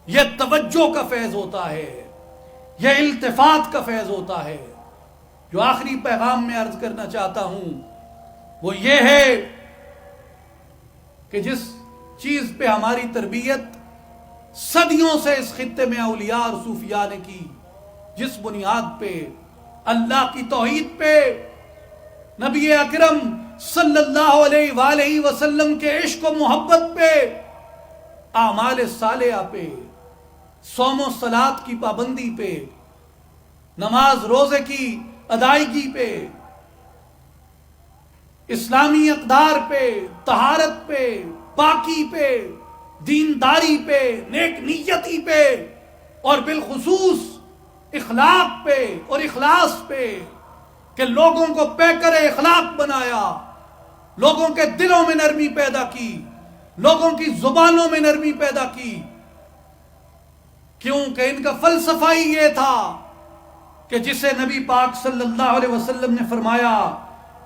یہ توجہ کا فیض ہوتا ہے، یہ التفات کا فیض ہوتا ہے۔ جو آخری پیغام میں عرض کرنا چاہتا ہوں وہ یہ ہے کہ جس چیز پہ ہماری تربیت صدیوں سے اس خطے میں اولیاء اور صوفیاء نے کی، جس بنیاد پہ، اللہ کی توحید پہ، نبی اکرم صلی اللہ علیہ وآلہ وسلم کے عشق و محبت پہ، اعمال صالحہ پہ، صوم و صلاۃ کی پابندی پہ، نماز روزے کی ادائیگی پہ، اسلامی اقدار پہ، طہارت پہ، پاکی پہ، دینداری پہ، نیک نیتی پہ، اور بالخصوص اخلاق پہ اور اخلاص پہ، کہ لوگوں کو پیکر اخلاق بنایا، لوگوں کے دلوں میں نرمی پیدا کی، لوگوں کی زبانوں میں نرمی پیدا کی، کیونکہ ان کا فلسفہ ہی یہ تھا کہ جسے نبی پاک صلی اللہ علیہ وسلم نے فرمایا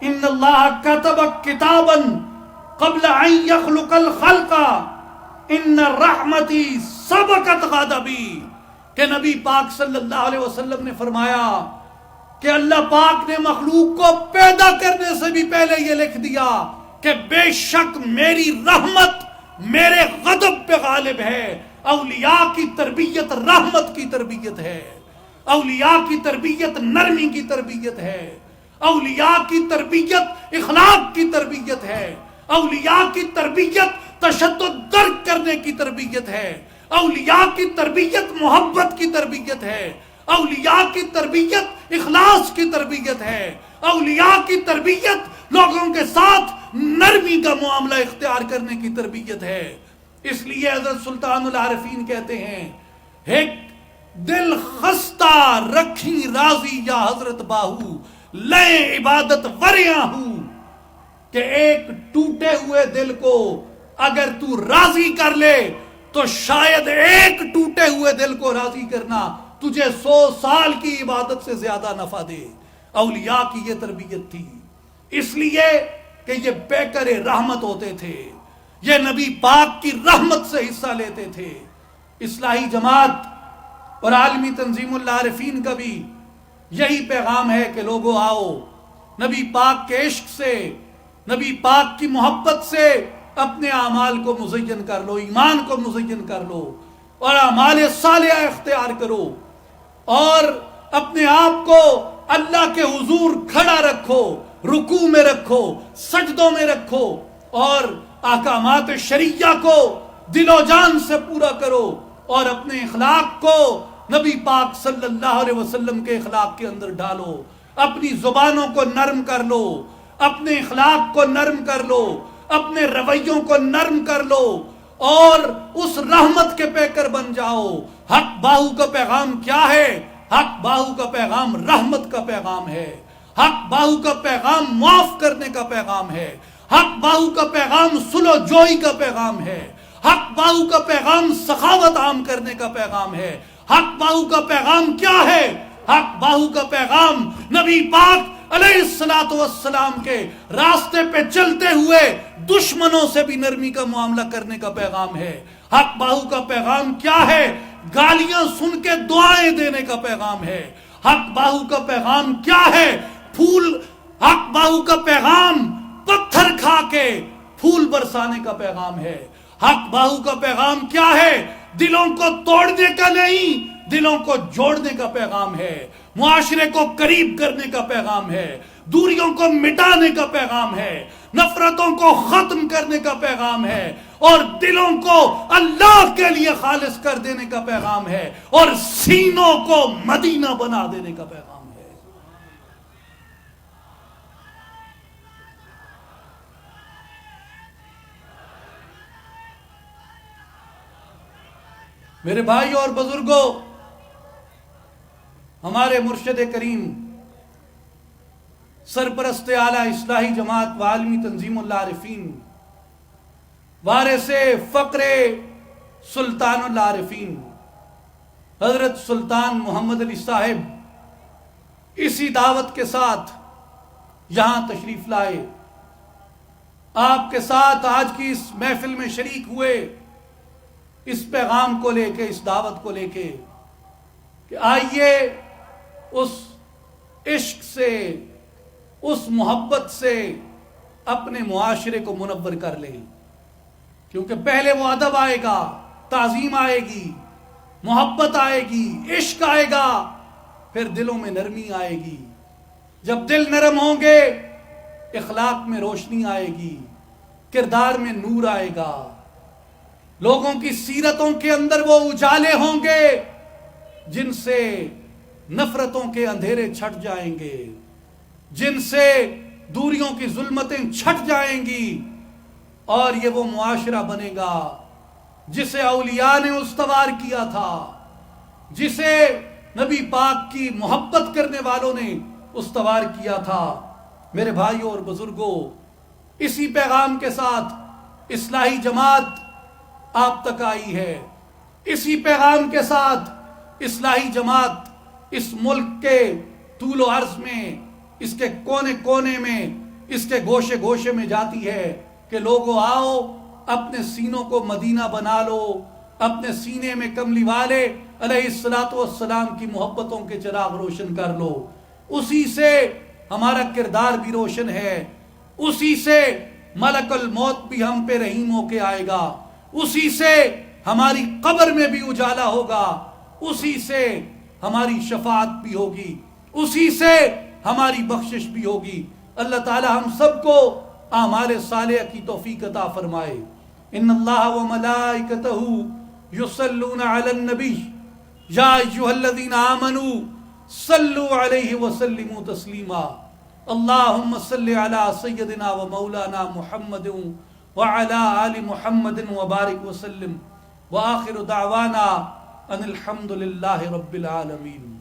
ان اللہ کتب کتابا قبل ان یخلق الخلق ان رحمتی سبقت غضبی، کہ نبی پاک صلی اللہ علیہ وسلم نے فرمایا کہ اللہ پاک نے مخلوق کو پیدا کرنے سے بھی پہلے یہ لکھ دیا کہ بے شک میری رحمت میرے غضب پہ غالب ہے۔ اولیاء کی تربیت رحمت کی تربیت ہے، اولیاء کی تربیت نرمی کی تربیت ہے، اولیاء کی تربیت اخلاق کی تربیت ہے، اولیاء کی تربیت تشدد درک کرنے کی تربیت ہے، اولیاء کی تربیت محبت کی تربیت ہے، اولیاء کی تربیت اخلاص کی تربیت ہے، اولیاء کی تربیت لوگوں کے ساتھ نرمی کا معاملہ اختیار کرنے کی تربیت ہے۔ اس لیے حضرت سلطان العارفین کہتے ہیں ایک دل خستہ رکھی راضی یا حضرت باہو لے عبادت وریاں ہوں، کہ ایک ٹوٹے ہوئے دل کو اگر تو راضی کر لے تو شاید ایک ٹوٹے ہوئے دل کو راضی کرنا تجھے 100 سال کی عبادت سے زیادہ نفع دے۔ اولیاء کی یہ تربیت تھی، اس لیے کہ یہ پیکر رحمت ہوتے تھے، یہ نبی پاک کی رحمت سے حصہ لیتے تھے۔ اصلاحی جماعت اور عالمی تنظیم العارفین کا بھی یہی پیغام ہے کہ لوگوں آؤ، نبی پاک کے عشق سے، نبی پاک کی محبت سے اپنے اعمال کو مزین کر لو، ایمان کو مزین کر لو اور اعمال صالحہ اختیار کرو، اور اپنے آپ کو اللہ کے حضور کھڑا رکھو، رکوع میں رکھو، سجدوں میں رکھو، اور احکامات شریعہ کو دل و جان سے پورا کرو، اور اپنے اخلاق کو نبی پاک صلی اللہ علیہ وسلم کے اخلاق کے اندر ڈالو، اپنی زبانوں کو نرم کر لو، اپنے اخلاق کو نرم کر لو، اپنے رویوں کو نرم کر لو، اور اس رحمت کے پیکر بن جاؤ۔ حق باہو کا پیغام کیا ہے؟ حق باہو کا پیغام رحمت کا پیغام ہے، حق باہو کا پیغام معاف کرنے کا پیغام ہے، حق باہو کا پیغام صلح و جوئی کا پیغام ہے، حق باہو کا پیغام سخاوت عام کرنے کا پیغام ہے۔ حق باہو کا پیغام کیا ہے؟ حق باہو کا پیغام نبی پاک علیہ السلام کے راستے پہ چلتے ہوئے دشمنوں سے بھی نرمی کا معاملہ کرنے کا پیغام ہے۔ حق باہو کا پیغام کیا ہے؟ گالیاں سن کے دعائیں دینے کا پیغام ہے۔ حق باہو کا پیغام کیا ہے؟ حق باہو کا پیغام پتھر کھا کے پھول برسانے کا پیغام ہے۔ حق باہو کا پیغام کیا ہے؟ دلوں کو توڑنے کا نہیں، دلوں کو جوڑنے کا پیغام ہے، معاشرے کو قریب کرنے کا پیغام ہے، دوریوں کو مٹانے کا پیغام ہے، نفرتوں کو ختم کرنے کا پیغام ہے، اور دلوں کو اللہ کے لیے خالص کر دینے کا پیغام ہے، اور سینوں کو مدینہ بنا دینے کا پیغام ہے۔ میرے بھائی اور بزرگوں، ہمارے مرشد کریم سرپرست اعلیٰ اصلاحی جماعت و عالمی تنظیم العارفین، وارث فقر سلطان العارفین حضرت سلطان محمد علی صاحب اسی دعوت کے ساتھ یہاں تشریف لائے، آپ کے ساتھ آج کی اس محفل میں شریک ہوئے، اس پیغام کو لے کے، اس دعوت کو لے کے کہ آئیے اس عشق سے، اس محبت سے اپنے معاشرے کو منور کر لیں، کیونکہ پہلے وہ ادب آئے گا، تعظیم آئے گی، محبت آئے گی، عشق آئے گا، پھر دلوں میں نرمی آئے گی۔ جب دل نرم ہوں گے اخلاق میں روشنی آئے گی، کردار میں نور آئے گا، لوگوں کی سیرتوں کے اندر وہ اجالے ہوں گے جن سے نفرتوں کے اندھیرے چھٹ جائیں گے، جن سے دوریوں کی ظلمتیں چھٹ جائیں گی، اور یہ وہ معاشرہ بنے گا جسے اولیاء نے استوار کیا تھا، جسے نبی پاک کی محبت کرنے والوں نے استوار کیا تھا۔ میرے بھائیوں اور بزرگوں، اسی پیغام کے ساتھ اصلاحی جماعت آپ تک آئی ہے، اسی پیغام کے ساتھ اصلاحی جماعت اس ملک کے طول و عرض میں، اس کے کونے کونے میں، اس کے گوشے گوشے میں جاتی ہے کہ لوگوں آؤ، اپنے سینوں کو مدینہ بنا لو، اپنے سینے میں کملی والے علیہ الصلوۃ والسلام کی محبتوں کے چراغ روشن کر لو۔ اسی سے ہمارا کردار بھی روشن ہے، اسی سے ملک الموت بھی ہم پہ رحیم ہو کے آئے گا، اسی سے ہماری قبر میں بھی اجالا ہوگا، اسی سے ہماری شفاعت بھی ہوگی، اسی سے ہماری بخشش بھی ہوگی۔ اللہ تعالی ہم سب کو اعمال صالحہ کی توفیق عطا فرمائے۔ ان اللہ وملائکتہ یصلون علی النبی یا ایھا الذین آمنوا صلوا علیہ وسلموا تسلیما۔ اللہم صل علی سیدنا و مولانا محمد وعلی آل محمد وبارک وسلم، وآخر دعوانا ان الحمد للہ رب العالمین۔